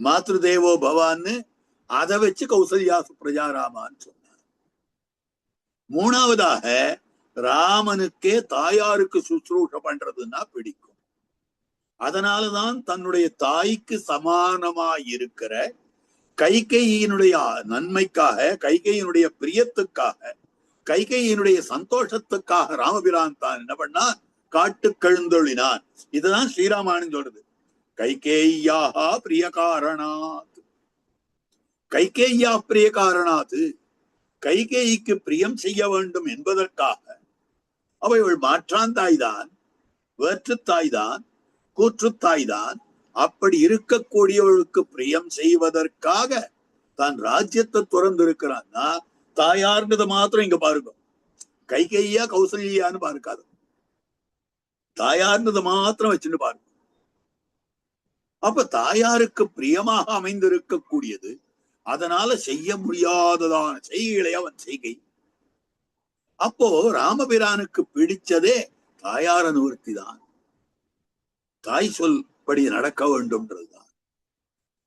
மாத்ரு தேவோ பவான்னு, அதை வச்சு கௌசல்யா சுப்ரஜா ராமான்னு சொன்னார். மூணாவதாக, ராமனுக்கே தாயாருக்கு சுশ্রூஷ பண்றதுன்னா பிடிக்கும். அதனாலதான் தன்னுடைய தாய்க்கு சமானமாய் இருக்கிற கைகேயினுடைய நன்மைக்காக, கைகேயினுடைய பிரியத்துக்காக, கைகேயினுடைய சந்தோஷத்துக்காக ராமபிரான் தான் என்ன பண்ணா, காட்டுக்கெழுந்தொழினான். இதுதான் ஸ்ரீராமாயணம் சொல்றது. கைகேய்யா பிரிய காரணாத், கைகேய்யா பிரிய காரணாத், கைகேயிக்கு பிரியம் செய்ய வேண்டும் என்பதற்காக அவள் மாற்றாந்தாய்தான், வேற்றுத்தாய்தான், கூற்றுத்தாய்தான். அப்படி இருக்கக்கூடியவளுக்கு பிரியம் செய்வதற்காக தான் ராஜ்யத்தை துறந்திருக்கிறான்னா, தாயார்ன்றத மாத்திரம் இங்க பாருங்க. கைகேய்யா கௌசல்யான்னு பார்க்காது, தாயார்ன்றத மாத்திரம் வச்சுட்டு பாருங்க. அப்ப தாயாருக்கு பிரியமாக அமைந்திருக்கக்கூடியது, அதனால செய்ய முடியாததான செய்கைகளை அவன் செய்கை. அப்போ ராமபிரானுக்கு பிடிச்சதே தாயார நிவர்த்தி தான், தாய் சொல்படி நடக்க வேண்டும்ன்றதுதான்.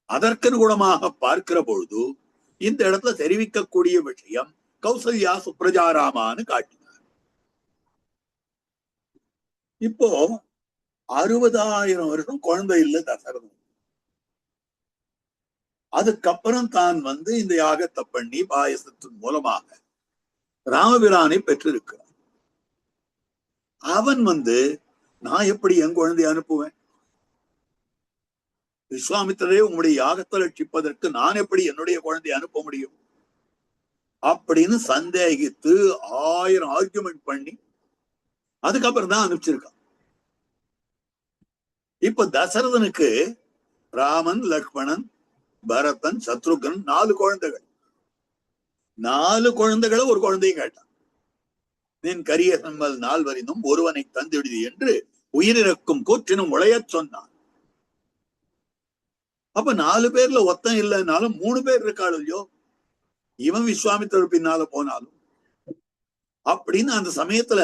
அதற்கனுகுணமாக பார்க்கிற பொழுது இந்த இடத்துல தெரிவிக்கக்கூடிய விஷயம் கௌசல்யா சுப்ரஜா ராமான்னு காட்டினார். இப்போ 60,000 வருஷம் குழந்தை இல்லை தசரதன். அதுக்கப்புறம் தான் இந்த யாகத்தை பண்ணி பாயசத்தின் மூலமாக ராமபிரானை பெற்றிருக்கிறான். அவன் நான் எப்படி என் குழந்தையை அனுப்புவேன்? விஸ்வாமித்திரரே, உங்களுடைய யாகத்தை ரட்சிப்பதற்கு நான் எப்படி என்னுடைய குழந்தையை அனுப்ப முடியும் அப்படின்னு சந்தேகித்து 1000 ஆர்குமெண்ட் பண்ணி அதுக்கப்புறம் தான் அனுப்பிச்சிருக்கான். இப்ப தசரதனுக்கு ராமன், லக்ஷ்மணன், பரதன், சத்ருகன் 4 குழந்தைகள். 4 குழந்தைகளை ஒரு குழந்தையை கேட்டான். நின் கரிய சம்மல் 4 வரினும் ஒருவனை தந்துவிடுது என்று உயிரிழக்கும் கூற்றினும் உழையச் சொன்னான். அப்ப 4 பேர்ல ஒத்தம் இல்லைன்னாலும் 3 பேர் இருக்காள் இல்லையோ, இவன் விஸ்வாமித்திரர் பின்னால போனாலும் அப்படின்னு அந்த சமயத்துல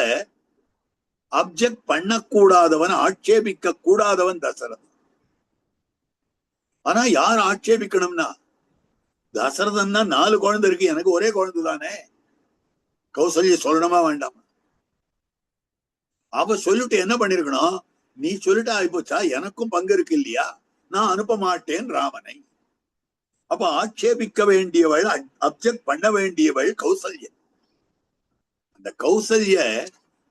அப்ஜெக்ட் பண்ணக்கூடாதவன், ஆட்சேபிக்க கூடாதவன் தசரதன். ஆனா யார் ஆட்சேபிக்கணும்னா, தசரதன் தான் 4 குழந்தை இருக்கு, எனக்கு ஒரே குழந்தை தானே, கௌசல்ய சொல்லணுமா வேண்டாம்? அவ சொல்லிட்டு என்ன பண்ணிருக்கணும், நீ சொல்லிட்டு ஆயிப்போச்சா, எனக்கும் பங்கு இருக்கு இல்லையா, நான் அனுப்ப மாட்டேன் ராமனை. அப்ப ஆட்சேபிக்க வேண்டியவள், அப்ஜெக்ட் பண்ண வேண்டியவள் கௌசல்ய. அந்த கௌசல்ய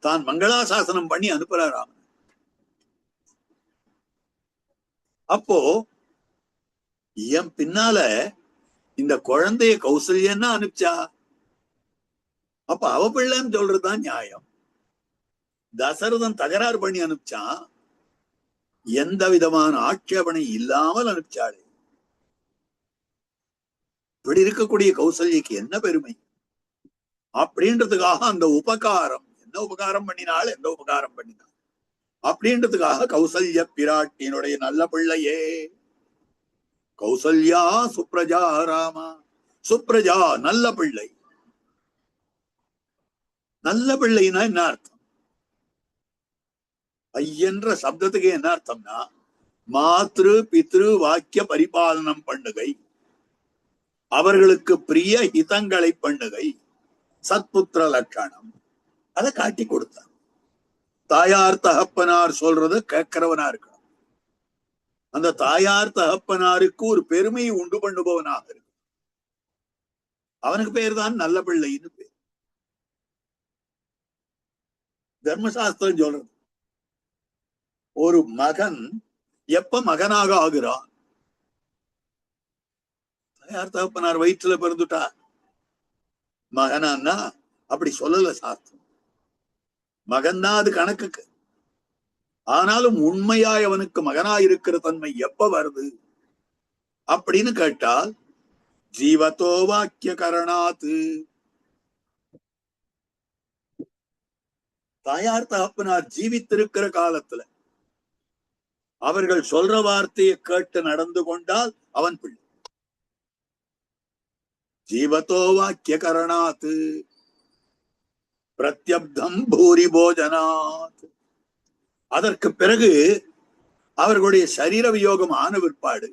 தான் மங்களாசாசனம் பண்ணி அனுப்புறார் ராமன். அப்போ என் பின்னால இந்த குழந்தைய கௌசல்யன்னா அனுப்பிச்சா, அப்ப அவ பிள்ளைன்னு சொல்றதுதான் நியாயம். தசரதன் தகராறு பண்ணி அனுப்பிச்சான், எந்த விதமான ஆட்சேபனை இல்லாமல் அனுப்பிச்சாளே. இப்படி இருக்கக்கூடிய கௌசல்யக்கு என்ன பெருமை அப்படின்றதுக்காக அந்த உபகாரம், என்ன உபகாரம் பண்ணினாள், எந்த உபகாரம் பண்ணினாள் அப்படின்றதுக்காக கௌசல்ய பிராட்டியினுடைய நல்ல பிள்ளையே, கௌசல்யா சுப்ரஜா ராமா, சுப்ரஜா நல்ல பிள்ளை. நல்ல பிள்ளைனா என்ன அர்த்தம்? ஐயன்ற சப்தத்துக்கு என்ன அர்த்தம்னா, மாத்ரு பித்ரு வாக்கிய பரிபாலனம் பண்ணுகை, அவர்களுக்கு பிரிய ஹிதங்களை பண்ணுகை, சத்புத்திர லட்சணம். அதை காட்டி கொடுத்தான். தாயார் தகப்பனார் சொல்றது கேட்கிறவனா இருக்கணும். அந்த தாயார் தகப்பனாருக்கு ஒரு பெருமையை உண்டு பண்ணுபவனாக இருக்கு. அவனுக்கு பேர் தான் நல்ல பிள்ளைன்னு பேர். தர்மசாஸ்திரம் சொல்றது, ஒரு மகன் எப்ப மகனாக ஆகிறான், தாயார் தகப்பனார் வயிற்றுல பிறந்துட்டா மகனான்னா அப்படி சொல்லல சாஸ்திரம். மகன் தான் அது கணக்குக்கு. ஆனாலும் உண்மையாய் அவனுக்கு மகனாயிருக்கிற தன்மை எப்ப வருது அப்படின்னு கேட்டால், ஜீவத்தோ வாக்கிய கரணாத்து, தாயார் தகப்பனார் ஜீவித்திருக்கிற காலத்துல அவர்கள் சொல்ற வார்த்தையை கேட்டு நடந்து கொண்டால் அவன் பிள்ளை. ஜீவத்தோ வாக்கிய கரணாத்து பிரத்யப்தம் பூரி போஜனாத். அதற்கு பிறகு அவர்களுடைய சரீர வியோகம் ஆன பிற்பாடு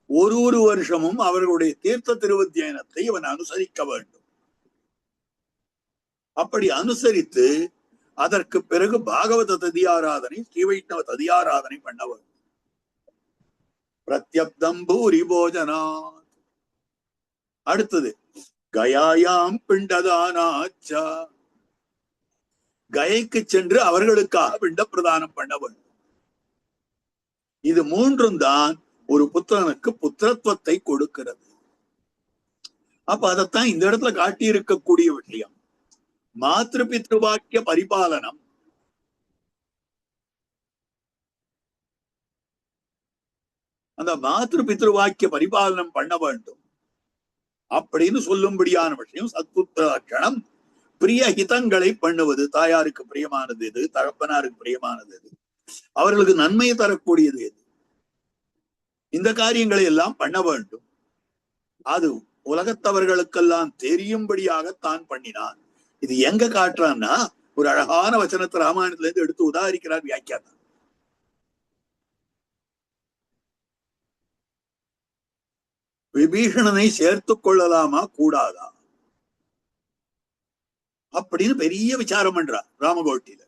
ஒரு வருஷமும் அவர்களுடைய தீர்த்த திருவத்தியனத்தை இவன் அனுசரிக்க வேண்டும். அப்படி அனுசரித்து அதற்கு பிறகு பாகவத ததியாராதனை, ஸ்ரீ வைஷ்ணவ ததியாராதனை பண்ண வேண்டும். பிரத்யப்தம் பூரி போஜனாத். அடுத்தது கயாயாம் பிண்டதானாச்சா, கயைக்கு சென்று அவர்களுக்காக பிண்ட பிரதானம் பண்ண வேண்டும். இது மூன்றும் தான் ஒரு புத்திரனுக்கு புத்திரத்துவத்தை கொடுக்கிறது. அப்ப அதைத்தான் இந்த இடத்துல காட்டி இருக்கக்கூடிய விஷயம். மாத்ரு பித்ருவாக்கிய பரிபாலனம், அந்த மாத்ரு பித்ருவாக்கிய பரிபாலனம் பண்ண வேண்டும் அப்படின்னு சொல்லும்படியான விஷயம். சத்புத்திர லட்சணம் பிரிய ஹிதங்களை பண்ணுவது, தாயாருக்கு பிரியமானது எது, தகப்பனாருக்கு பிரியமானது எது, அவர்களுக்கு நன்மையை தரக்கூடியது எது, இந்த காரியங்களை எல்லாம் பண்ண வேண்டும். அது உலகத்தவர்களுக்கெல்லாம் தெரியும்படியாகத்தான் பண்ணினான். இது எங்க காட்டுறான்னா, ஒரு அழகான வசனத்தை ராமாயணத்துல இருந்து எடுத்து உதாரிக்கிறார் வியாக்கியாதான். விபீஷணனை சேர்த்துக் கொள்ளலாமா கூடாதா அப்படின்னு பெரிய விசாரம் பண்றார் ராமகோட்டியில.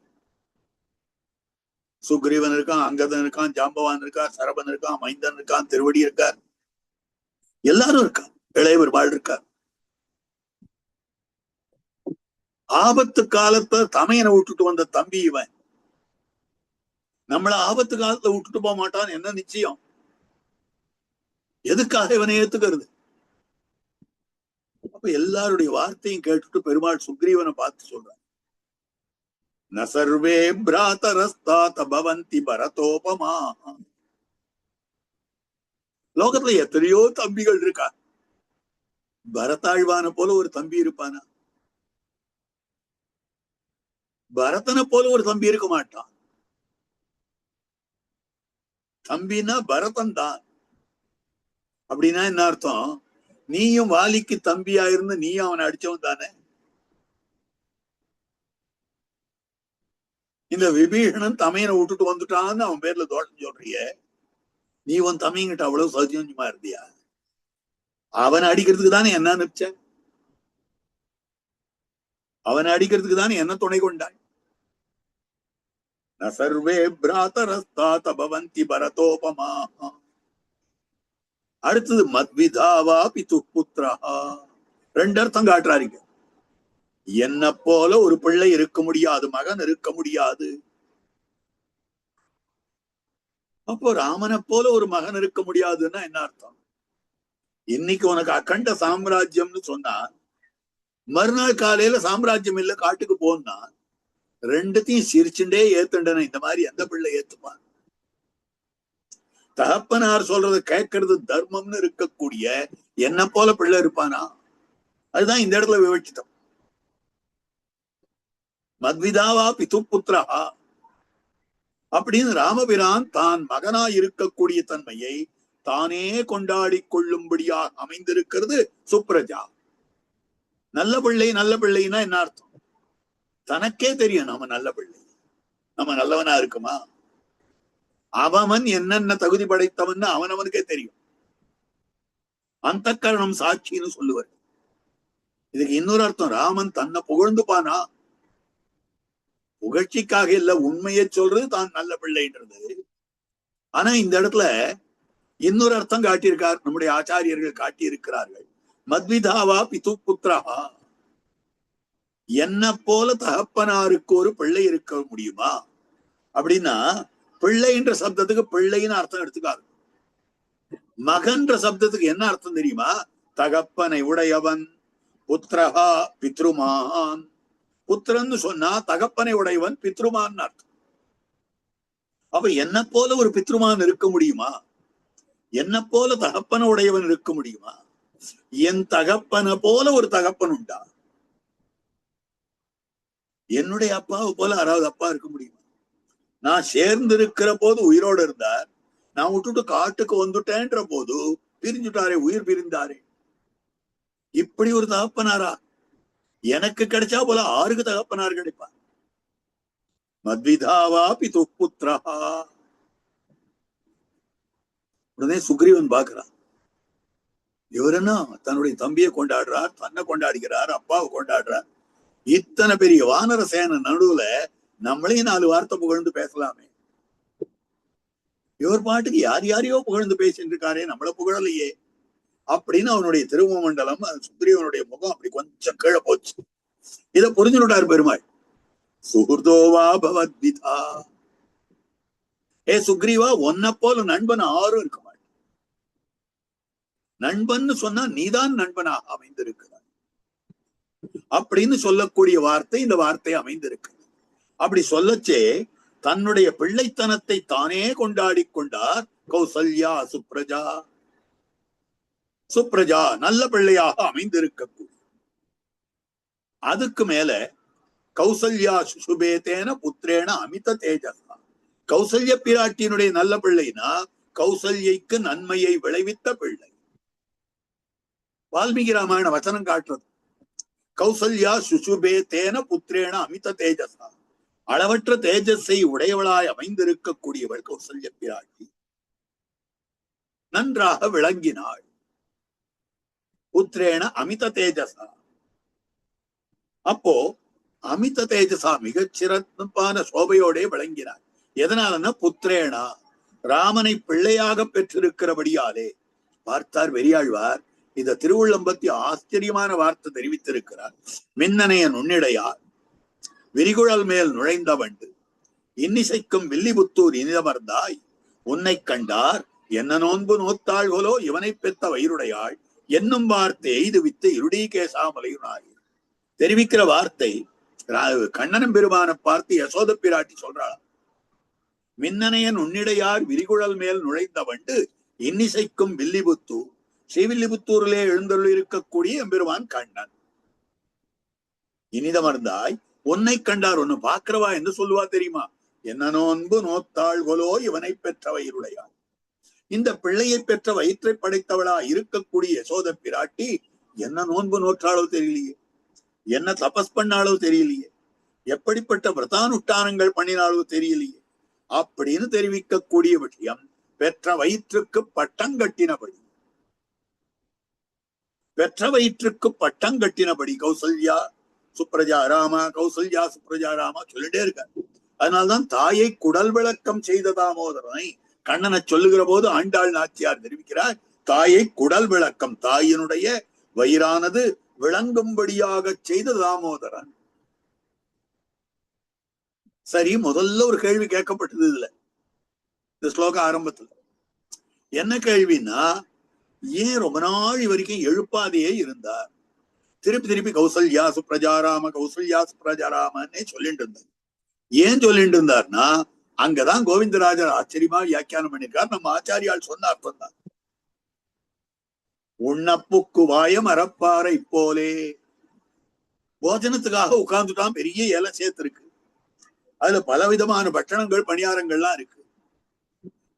சுக்ரீவன் இருக்கான், அங்கதன் இருக்கான், ஜாம்பவான் இருக்கார், சரபன் இருக்கான், மைந்தன் இருக்கான், திருவடி இருக்கார், எல்லாரும் இருக்கான், இளையவர்பாள் இருக்கார். ஆபத்து காலத்தை தமையனை விட்டுட்டு வந்த தம்பி இவன், நம்மள ஆபத்து காலத்துல விட்டுட்டு போக மாட்டான் என்ன நிச்சயம்? எதுக்காக இவனை ஏத்துக்கிறது? அப்ப எல்லாருடைய வார்த்தையும் கேட்டுட்டு பெருமாள் சுக்ரீவனை பார்த்து சொல்றான், ந சர்வே பிராதரஸ்தாத பவந்தி பரதோபமா. லோகத்துல எத்தனையோ தம்பிகள் இருக்கா, பரதாழ்வான போல ஒரு தம்பி இருப்பானா? பரதனை போல ஒரு தம்பி இருக்க மாட்டான். தம்பினா பரதன் தான். அப்படின்னா என்ன அர்த்தம்? நீயும் வாலிக்கு தம்பியா இருந்து நீயும் அவனை அடிச்சவன் தானே. இந்த விபீஷணன் தமையனை விட்டுட்டு வந்துட்டான்னு அவன் பேர்ல தோஷம் சொல்றிய, நீ உன் தமையங்கிட்ட அவ்வளவு சௌஜன்யமா இருந்தியா? அவனை அடிக்கிறதுக்கு தானே என்ன அனுப்பிச்ச? அவனை அடிக்கிறதுக்கு தானே என்ன துணை கொண்டாய்? ந சர்வே பிராதரஸ்தாத பவந்தி பரதோபமா. அடுத்தது மத்விதாவா பிது புத்ரா. ரெண்டு அர்த்தம் காட்டுறாருங்க. என்ன போல ஒரு பிள்ளை இருக்க முடியாது, மகன் இருக்க முடியாது. அப்போ ராமனை போல ஒரு மகன் இருக்க முடியாதுன்னா என்ன அர்த்தம்? இன்னைக்கு உனக்கு அகண்ட சாம்ராஜ்யம்னு சொன்னா, மறுநாள் காலையில சாம்ராஜ்யம் இல்ல காட்டுக்கு போனா, ரெண்டுத்தையும் சிரிச்சுட்டே ஏத்துண்டன. இந்த மாதிரி எந்த பிள்ளை ஏத்துப்பான்? தகப்பனார் சொல்றதை கேட்கறது தர்மம்னு இருக்கக்கூடிய என்ன போல பிள்ளை இருப்பானா? அதுதான் இந்த இடத்துல விவட்சித்தம். மத்விதாவா பிது புத்ரா அப்படின்னு ராமபிரான் தான் மகனா இருக்கக்கூடிய தன்மையை தானே கொண்டாடி கொள்ளும்படியாக அமைந்திருக்கிறது சுப்ரஜா. நல்ல பிள்ளை. நல்ல பிள்ளைன்னா என்ன அர்த்தம்? தனக்கே தெரியும் நாம நல்ல பிள்ளை, நம்ம நல்லவனா இருக்குமா? அவன் என்னென்ன தகுதி படைத்தவன் அவனவனுக்கே தெரியும். அந்த கரணம் சாட்சின்னு சொல்லுவார். இதுக்கு இன்னொரு அர்த்தம், ராமன் தன்னை புகழ்ந்துப்பானா? புகழ்ச்சிக்காக இல்ல, உண்மையை சொல்றது தான் நல்ல பிள்ளைன்றது. ஆனா இந்த இடத்துல இன்னொரு அர்த்தம் காட்டியிருக்கார், நம்முடைய ஆச்சாரியர்கள் காட்டியிருக்கிறார்கள். மத்விதாவா பிது புத்ரா. என்ன போல தகப்பனாருக்கு ஒரு பிள்ளை இருக்க முடியுமா அப்படின்னா, பிள்ளை என்ற சப்தத்துக்கு பிள்ளைன்னு அர்த்தம் எடுத்துக்காது. மகன்ற சப்தத்துக்கு என்ன அர்த்தம் தெரியுமா? தகப்பனை உடையவன். புத்திரஹா பித்ருமான். புத்திரன்னு சொன்னா தகப்பனை உடையவன் பித்ருமான் அர்த்தம். அப்ப என்ன போல ஒரு பித்ருமான் இருக்க முடியுமா? என்ன போல தகப்பன உடையவன் இருக்க முடியுமா? என் தகப்பனை போல ஒரு தகப்பன் உண்டா? என்னுடைய அப்பாவை போல யாராவது அப்பா இருக்க முடியுமா? நான் சேர்ந்து இருக்கிற போது உயிரோடு இருந்தார், நான் விட்டுட்டு காட்டுக்கு வந்துட்டேன்ற போது பிரிஞ்சுட்டாரே, உயிர் பிரிந்தாரே. இப்படி ஒரு தகப்பனாரா? எனக்கு கிடைச்சா போல ஆறுக்கு தகப்பனார் கிடைப்பார். மத்விதாவா பிது புத்ரா. உடனே சுக்ரீவன் பாக்குறான், இவருன்னா தன்னுடைய தம்பியை கொண்டாடுறார், தன்னை கொண்டாடுகிறார், அப்பாவை கொண்டாடுறார். இத்தனை பெரிய வானர சேன நடுவுல நம்மளையும் 4 வார்த்தை புகழ்ந்து பேசலாமே. இவர் பாட்டுக்கு யார் யாரையோ புகழ்ந்து பேசிட்டு இருக்காரே, நம்மள புகழலையே அப்படின்னு அவனுடைய திருமண்டலம், சுக்ரீவனுடைய முகம் அப்படி கொஞ்சம் கீழே போச்சு. இதை புரிஞ்சுட்டார் பெருமாள். சுஹൃதோவா பவத்விதா. ஏ சுக்ரீவா, ஒன்ன போல நண்பன் ஆறும் இருக்க மாட்டேன். நண்பன் சொன்னா நீதான் நண்பனாக அமைந்திருக்கிறார் அப்படின்னு சொல்லக்கூடிய வார்த்தை இந்த வார்த்தை அமைந்திருக்கு. அப்படி சொல்லச்சே தன்னுடைய பிள்ளைத்தனத்தை தானே கொண்டாடி கொண்டார் கௌசல்யா சுப்ரஜா. சுப்ரஜா நல்ல பிள்ளையாக அமைந்திருக்கக்கூடிய. அதுக்கு மேல கௌசல்யா சுசுபேதேன புத்திரேன அமித தேஜசா. கௌசல்ய பிராட்டியினுடைய நல்ல பிள்ளைனா கௌசல்யைக்கு நன்மையை விளைவித்த பிள்ளை. வால்மீகி ராமாயண வசனம் காட்டுறது, கௌசல்யா சுசுபேதேன புத்திரேன அமித தேஜசா. அளவற்ற தேஜஸை உடையவளாய் அமைந்திருக்கக்கூடியவள் கௌசல்ய பிராட்டி. நன்றாக விளங்கினாள். புத்திரேன அமித தேஜசா. அப்போ அமித தேஜசா மிகச் சிறப்பான சோபையோட விளங்கினார். எதனாலன்னா புத்திரேனா, ராமனை பிள்ளையாக பெற்றிருக்கிறபடியாலே. பார்த்தார் பெரியாழ்வார், இந்த திருவுள்ளம்பத்தி ஆச்சரியமான வார்த்தை தெரிவித்திருக்கிறார். மின்னனைய நுண்ணிடையார் விரிகுழல் மேல் நுழைந்த வண்டு இன்னிசைக்கும் வில்லிபுத்தூர் இனிதமர்ந்தாய் உன்னை கண்டார் என்ன நோன்பு நோத்தாள்களோ இவனை பெத்த வயிறுடையாள் என்னும் வார்த்தை எய்து வித்து இருடீகேசாமலையுனாய். தெரிவிக்கிற வார்த்தை கண்ணனம் பெருமான பார்த்து யசோத பிராட்டி சொல்றாள், மின்னனையன் உன்னிடையார் விரிகுழல் மேல் நுழைந்த வண்டு இன்னிசைக்கும் வில்லிபுத்தூர். ஸ்ரீவில்லிபுத்தூரிலே எழுந்தருள் இருக்கக்கூடிய எம்பெருமான் கண்ணன். இனிதமர்ந்தாய் உன்னை கண்டார். ஒன்னு பாக்குறவா என்ன சொல்லுவா தெரியுமா? என்ன நோன்பு நோத்தாள்களோ இவனை பெற்ற வயிறுடையாள். இந்த பிள்ளையை பெற்ற வயிற்றை படைத்தவளா இருக்கக்கூடிய யசோத பிராட்டி என்ன நோன்பு நோற்றாளோ தெரியலையே, என்ன தபஸ் பண்ணாலோ தெரியலையே, எப்படிப்பட்ட விரதானுஷ்டானங்கள் பண்ணினாலோ தெரியலையே அப்படின்னு தெரிவிக்கக்கூடிய விஷயம். பெற்ற வயிற்றுக்கு பட்டம் கட்டினபடி, பெற்ற வயிற்றுக்கு பட்டம் கட்டினபடி கௌசல்யா சுப்ரஜா ராமா, கௌசல்யா சுப்ரஜா ராமா சொல்லிட்டே இருக்காரு. அதனால்தான் தாயை குடல் விளக்கம் செய்த தாமோதரனை கண்ணனை சொல்லுகிற போது ஆண்டாள் நாச்சியார் தெரிவிக்கிறார், தாயை குடல் விளக்கம், தாயினுடைய வயிறானது விளங்கும்படியாக செய்த தாமோதரன். சரி, முதல்ல ஒரு கேள்வி கேட்கப்பட்டது இதுல, இந்த ஸ்லோக ஆரம்பத்துல. என்ன கேள்வின்னா, ஏன் ரொம்ப நாள் வரைக்கும் எழுப்பாதையே இருந்தார்? திருப்பி திருப்பி கௌசல்யா சுப்ரஜாராம, கௌசல்யா சுப்ரஜாராமன்னே சொல்லிட்டு இருந்தார். ஏன் சொல்லிட்டு இருந்தார்னா, அங்கதான் கோவிந்தராஜர் ஆச்சரியமா வியாக்கியானம் பண்ணிருக்கார். நம்ம ஆச்சாரியால் சொன்ன அர்த்தம் தான். உண்ணப்புக்கு வாயம் அறப்பாறை போலே, போஜனத்துக்காக உட்கார்ந்துட்டான், பெரிய இலை சேர்த்திருக்கு, அதுல பலவிதமான பட்சணங்கள் பணியாரங்கள்லாம் இருக்கு.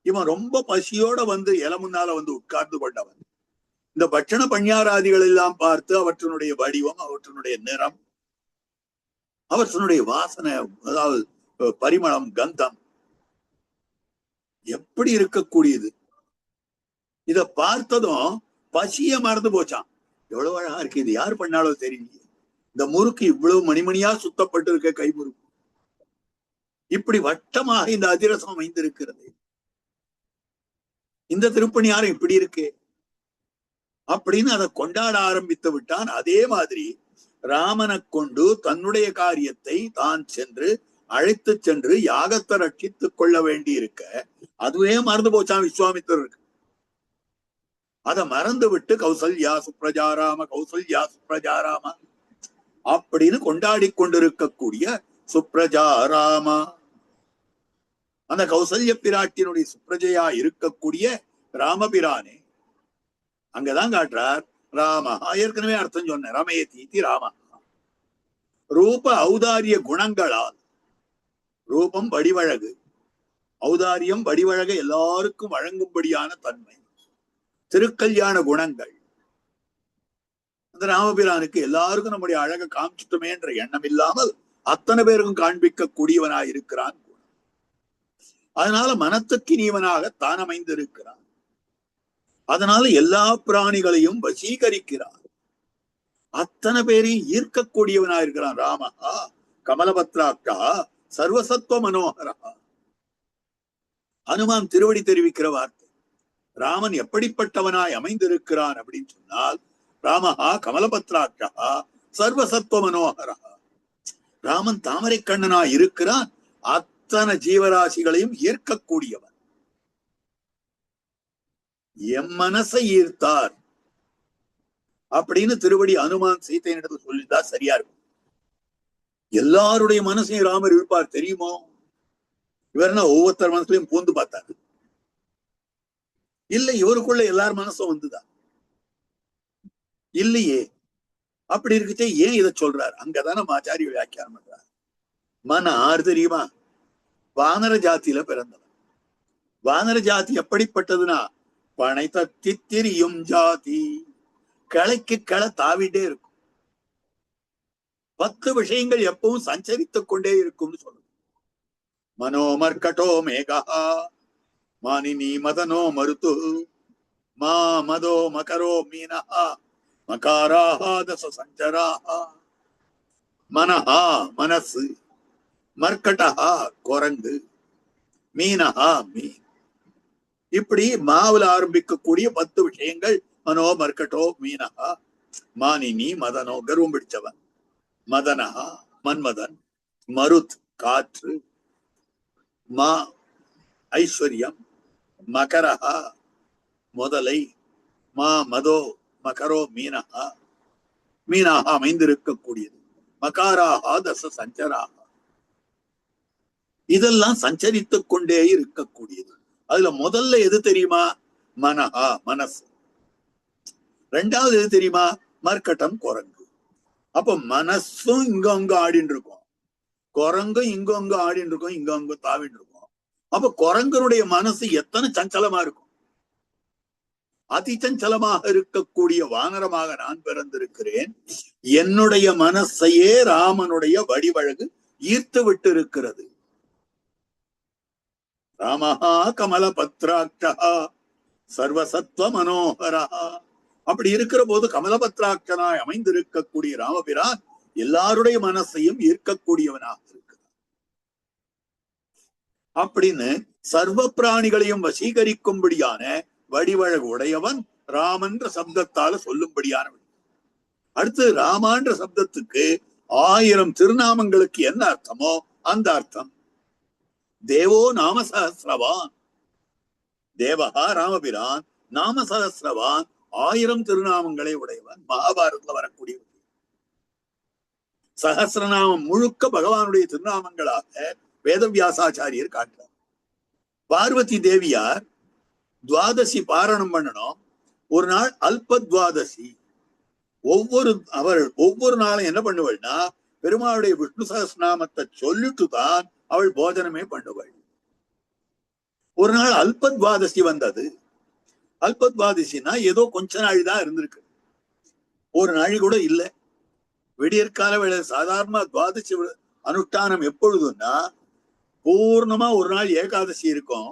இவன் ரொம்ப பசியோட வந்து இலை முன்னால வந்து உட்கார்ந்து கொண்டவன். இந்த பட்சண பணியாராதிகள் எல்லாம் பார்த்து அவற்றினுடைய வடிவம், அவற்றினுடைய நிறம், அவற்றினுடைய வாசனை, அதாவது பரிமளம், கந்தம் எப்படி இருக்கக்கூடியது, இத பார்த்ததும் பசிய மறந்து போச்சான். எவ்வளவு அழகா இருக்கு, இது யார் பண்ணாலோ தெரியலையே, இந்த முறுக்கு இவ்வளவு மணிமணியா சுத்தப்பட்டு இருக்க கைமுறுக்கு, இப்படி வட்டமாக இந்த அதிரசம் அமைந்திருக்கிறது, இந்த திருப்பணியாரம் இப்படி இருக்கு அப்படின்னு அதை கொண்டாட ஆரம்பித்து விட்டான். அதே மாதிரி ராமனை கொண்டு தன்னுடைய காரியத்தை தான் சென்று அழைத்து சென்று யாகத்தை ரட்சித்துக் கொள்ள வேண்டி இருக்க அதுவே மறந்து போச்சான் விஸ்வாமித்திரருக்கு. அதை மறந்து விட்டு கௌசல்யா சுப்ரஜாராம, கௌசல்யா சுப்ரஜாராம அப்படின்னு கொண்டாடி கொண்டிருக்கக்கூடிய சுப்ரஜாராமா, அந்த கௌசல்ய பிராட்டினுடைய சுப்ரஜையா இருக்கக்கூடிய ராமபிரானே அங்கதான் காட்டுறார். ராம, ஏற்கனவே அர்த்தம் சொன்ன, ரமய தீதி ராம, ரூப ஔதாரிய குணங்களால், ரூபம் வடிவழகு, ஔதாரியம் வடிவழக எல்லாருக்கும் வழங்கும்படியான தன்மை, திருக்கல்யாண குணங்கள், அந்த ராமபிரானுக்கு எல்லாருக்கும் நம்முடைய அழகை காமிச்சிட்டுமே என்ற எண்ணம் இல்லாமல் அத்தனை பேருக்கும் காண்பிக்க கூடியவனாய் இருக்கிறான். அதனால மனத்துக்கு நீவனாக தான் அமைந்திருக்கிறான். அதனால எல்லா பிராணிகளையும் வசீகரிக்கிறான், அத்தனை பேரையும் ஈர்க்கக்கூடியவனா இருக்கிறான். ராமஹா கமலபத்ராக்கா சர்வசத்வ மனோகரா. ஹனுமான் திருவடி தெரிவிக்கிற வார்த்தை. ராமன் எப்படிப்பட்டவனாய் அமைந்திருக்கிறான் அப்படின்னு சொன்னால், ராமஹா கமலபத்ராக்கா சர்வசத்வ மனோகரா. ராமன் தாமரை கண்ணனாய் இருக்கிறான், அத்தனை ஜீவராசிகளையும் ஈர்க்கக்கூடியவன். எம் மனசை ஈர்த்தார் அப்படின்னு திருவடி அனுமான் சீதையினிடத்தில் சொல்லிட்டா சரியா இருக்கும். எல்லாருடைய மனசையும் ராமர் இருப்பார் தெரியுமோ? இவர்னா ஒவ்வொருத்தர் மனசுலையும் பூந்து பார்த்தாரு, இல்ல இவருக்குள்ள எல்லார் மனசும் வந்துதான் இல்லையே. அப்படி இருக்குச்சே ஏன் இதை சொல்றார்? அங்கதான ஆச்சாரிய வியாக்கியானம் பண்றார். மன ஆறு தெரியுமா? வானர ஜாத்தியில பிறந்தவன். வானர ஜாதி எப்படிப்பட்டதுன்னா, பனை தத்தி திரியும் ஜாதி, கிளைக்கு கிளை தாவிட்டே இருக்கும், 10 விஷயங்கள் எப்பவும் சஞ்சரித்துக் கொண்டே இருக்கும்னு சொல்லுது. மனோமர்கட்டோ மேகா மானினி மதனோ மருத்து மா மதோ மகரோ மீனஹா மகாராஹா தச சஞ்சராஹா. மனஹா மனசு, மர்கட்டஹா குரங்கு, மீனஹா மீன். இப்படி மாவுல ஆரம்பிக்கக்கூடிய 10 விஷயங்கள். மனோ மர்கட்டோ மீனஹா, மானினி மதனோ கர்வம் பிடிச்சவன், மதனஹா மன்மதன், மருத் காற்று, மா ஐஸ்வர்யம், மகரஹா முதலை, மா மதோ மகரோ மீனஹா, மீனாக அமைந்திருக்கக்கூடியது, மகாராஹா தச சஞ்சராக, இதெல்லாம் சஞ்சரித்துக் கொண்டே இருக்கக்கூடியது. அதுல முதல்ல எது தெரியுமா? மனஹா மனசு. ரெண்டாவது எது தெரியுமா? மர்க்கட்டம் குரங்கு. அப்ப மனசும் இங்க அங்க ஆடின்னு இருக்கும், குரங்கும் இங்க அங்க ஆடின்னு இருக்கும், இங்க அங்க தாவின்னு இருக்கும். அப்ப குரங்கனுடைய மனசு எத்தனை சஞ்சலமா இருக்கும். அதிசஞ்சலமாக இருக்கக்கூடிய வானரமாக நான் பிறந்திருக்கிறேன். என்னுடைய மனசையே ராமனுடைய வடிவழகு ஈர்த்து விட்டு இருக்கிறது. ராமஹா கமல பத்ராட்சா சர்வசத்வ மனோகரா. அப்படி இருக்கிற போது கமலபத்ராட்சனாய் அமைந்திருக்கக்கூடிய ராமபிரான் எல்லாருடைய மனசையும் ஈர்க்கக்கூடியவனாக இருக்கிறார். அப்படின்னு சர்வ பிராணிகளையும் வசீகரிக்கும்படியான வடிவழகு உடையவன் ராமன்ற சப்தத்தால சொல்லும்படியானவன். அடுத்து ராமான்ற சப்தத்துக்கு 1000 திருநாமங்களுக்கு என்ன அர்த்தமோ அந்த அர்த்தம். தேவோ நாம சஹஸ்ரவான், தேவகா ராமபிரான் நாம சஹஸ்ரவான் 1000 திருநாமங்களை உடையவன். மகாபாரதத்துல வரக்கூடியவன். சஹஸ்ரநாமம் முழுக்க பகவானுடைய திருநாமங்களாக வேதவியாசாச்சாரியர் காட்டுறார். பார்வதி தேவியார் துவாதசி பாரணம் பண்ணணும். ஒரு நாள் அல்ப துவாதசி. ஒவ்வொரு நாளும் என்ன பண்ணுவள்னா பெருமாளுடைய விஷ்ணு சஹஸ்ரநாமத்தை சொல்லிட்டு தான் அவள் போஜனமே பண்ணுவள். ஒரு நாள் அல்ப துவாதசி வந்தது. அல்ப துவாதசினா ஏதோ கொஞ்ச நாள் தான் இருந்திருக்கு, ஒரு நாள் கூட இல்லை. விடியற்கால வேலை சாதாரண துவாதசி அனுஷ்டானம் எப்பொழுதுன்னா பூர்ணமா ஒரு நாள் ஏகாதசி இருக்கும்,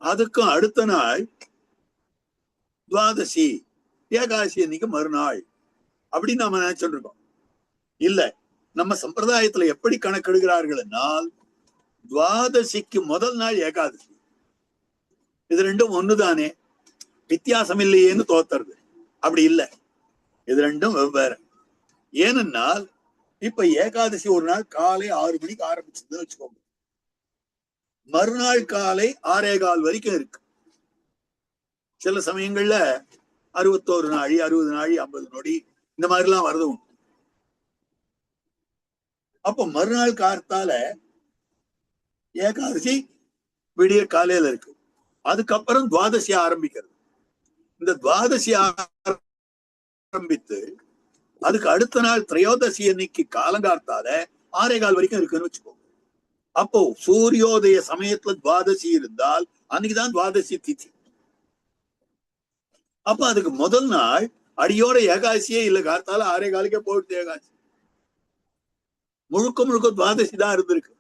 அதுக்கும் அடுத்த நாள் துவாதசி, ஏகாதசி அன்னைக்கு மறுநாள் அப்படின்னு நாம நினைச்சுட்டு இருக்கோம். இல்ல, நம்ம சம்பிரதாயத்துல எப்படி கணக்கெடுக்கிறார்கள் என்னால் துவாதசிக்கு முதல் நாள் ஏகாதசி. இது ரெண்டும் ஒண்ணுதானே, வித்தியாசம் இல்லையேன்னு தோத்துறது. அப்படி இல்லை, இது ரெண்டும் வெவ்வேறு. ஏனென்னால் இப்ப ஏகாதசி ஒரு நாள் காலை 6 மணிக்கு ஆரம்பிச்சதுன்னு வச்சுக்கோங்க, மறுநாள் காலை 6:15 வரைக்கும் இருக்கு. சில சமயங்கள்ல 61 நாழி, 60 நாழி, 50 நொடி இந்த மாதிரி எல்லாம் வருது உண்டு. அப்ப மறுநாள் காலத்தால ஏகாதசி விடிய காலையில இருக்கு. அதுக்கப்புறம் துவாதசி ஆரம்பிக்கிறது. இந்த துவாதசி ஆரம்பித்து அதுக்கு அடுத்த நாள் திரையோதசி அன்னைக்கு காலங்கார்த்தால 6:15 வரைக்கும் இருக்குன்னு வச்சுக்கோங்க. அப்போ சூரியோதய சமயத்துல துவாதசி இருந்தால் அன்னைக்குதான் துவாதசி திதி. அப்ப அதுக்கு முதல் நாள் அடியோட ஏகாதசியே இல்லை, கார்த்தால 6:15 போயிட்டு ஏகாதசி முழுக்க முழுக்க துவாதசி தான் இருந்திருக்கு.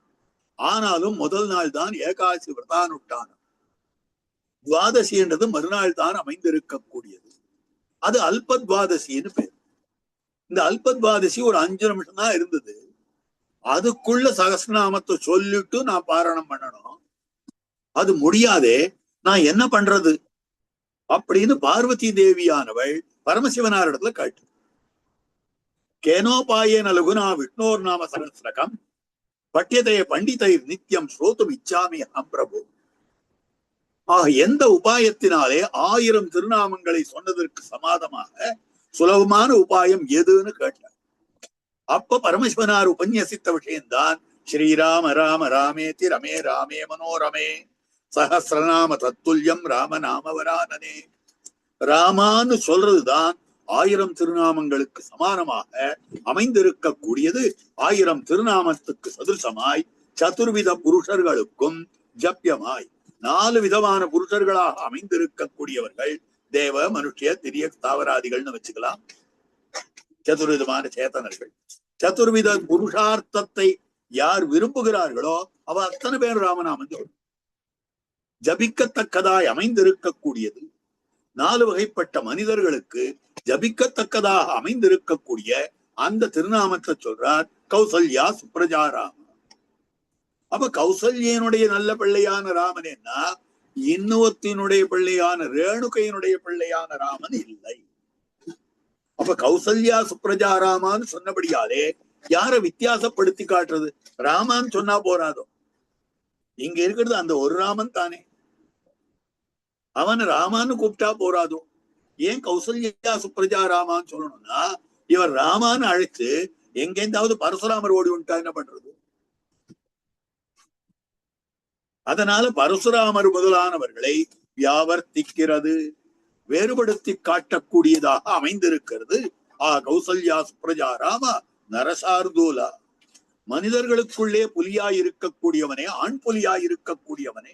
ஆனாலும் முதல் நாள் தான் ஏகாதசி விரதானுஷ்டானம். துவாதசி என்றது மறுநாள் தான் அமைந்திருக்கக்கூடியது. அது அல்ப துவாதசின்னு பேர். இந்த அல்ப துவாதசி ஒரு 5 நிமிஷம் தான் இருந்தது. அதுக்குள்ள சகஸ்ரநாமத்தை சொல்லிட்டு நான் பாராயணம் பண்ணணும், அது முடியாதே, நான் என்ன பண்றது அப்படின்னு பார்வதி தேவியானவள் பரமசிவனார் இடத்துல காட்டு. கேனோபாயேன லகுனா விஷ்ணோர் நாம சகஸ்ரகம் பட்டியதைய பண்டிதைர் நித்தியம் ஸ்ரோதும் இச்சாமி அஹம் பிரபு. எந்த உபாயத்தினாலே 1000 திருநாமங்களை சொன்னதற்கு சமாதமாக சுலபமான உபாயம் எதுன்னு கேட்டார். அப்ப பரமசிவனார் உபன்யசித்த விஷயம்தான் ஸ்ரீராம ராம ராமேதி ரமே ராமே மனோரமே சஹஸ்ரநாம தத்துல்யம் ராம நாமவரானனே. ராமான்னு சொல்றதுதான் 1000 திருநாமங்களுக்கு சமானமாக அமைந்திருக்கக்கூடியது. 1000 திருநாமத்துக்கு சதுர்சமாய் சதுர்வித புருஷர்களுக்கும் ஜப்யமாய் 4 விதமான புருஷர்களாக அமைந்திருக்கக்கூடியவர்கள் தேவ மனுஷிய திரிய தாவராதிகள்னு வச்சுக்கலாம். சதுர்விதமான சேத்தனர்கள். சதுர்வித புருஷார்த்தத்தை யார் விரும்புகிறார்களோ அவ அத்தனை பேர் ராமநாமம் சொல்லும். ஜபிக்கத்தக்கதாய் அமைந்திருக்கக்கூடியது 4 வகைப்பட்ட மனிதர்களுக்கு ஜபிக்கத்தக்கதாக அமைந்திருக்கக்கூடிய அந்த திருநாமத்தை சொல்றார் கௌசல்யா சுப்ரஜா ராம. அப்ப கௌசல்யனுடைய நல்ல பிள்ளையான ராமன் என்ன, இன்னொத்தினுடைய பிள்ளையான ரேணுகையினுடைய பிள்ளையான ராமன் இல்லை. அப்ப கௌசல்யா சுப்ரஜா ராமான்னு சொன்னபடியாலே யார வித்தியாசப்படுத்தி காட்டுறது? ராமான்னு சொன்னா போறாதோ, இங்க இருக்கிறது அந்த ஒரு ராமன் தானே, அவன் ராமான்னு கூப்பிட்டா போறாதோ. ஏன் கௌசல்யா சுப்ரஜா ராமான்னு சொல்லணும்னா இவர் ராமான்னு அழைச்சு எங்கேந்தாவது பரசுராமர் ஓடி விட்டா என்ன பண்றது? அதனால பரசுராமர் முதலானவர்களை வியாவர்த்திக்கிறது, வேறுபடுத்தி காட்டக்கூடியதாக அமைந்திருக்கிறது. கௌசல்யா சுப்ரஜா ராம நரசார்தூலா, மனிதர்களுக்குள்ளே புலியாய் இருக்கக்கூடியவனே, ஆண் புலியாய் இருக்கக்கூடியவனே.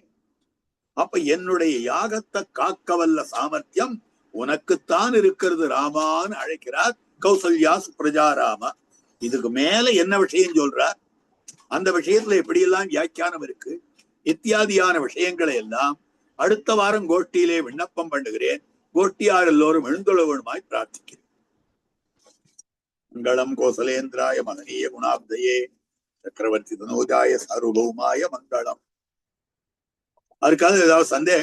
அப்ப என்னுடைய யாகத்தை காக்க வல்ல சாமர்த்தியம் உனக்குத்தான் இருக்கிறது ராமான்னு அழைக்கிறார் கௌசல்யா பிரஜாராம. இதுக்கு மேல என்ன விஷயம் சொல்றார், அந்த விஷயத்துல எப்படியெல்லாம் வியாக்கியானம் இருக்கு இத்தியாதியான விஷயங்களை எல்லாம் அடுத்த வாரம் கோஷ்டியிலே விண்ணப்பம் பண்ணுகிறேன். கோஷ்டியார் எல்லோரும் எழுந்துள்ளவனுமாய் பிரார்த்திக்கிறேன். மங்களம் கோசலேந்திராய மகனீய குணாப்தயே சக்கரவர்த்தி தனோஜாய சார்வபௌமாய மங்களம். அதுக்காக ஏதாவது சந்தேகம்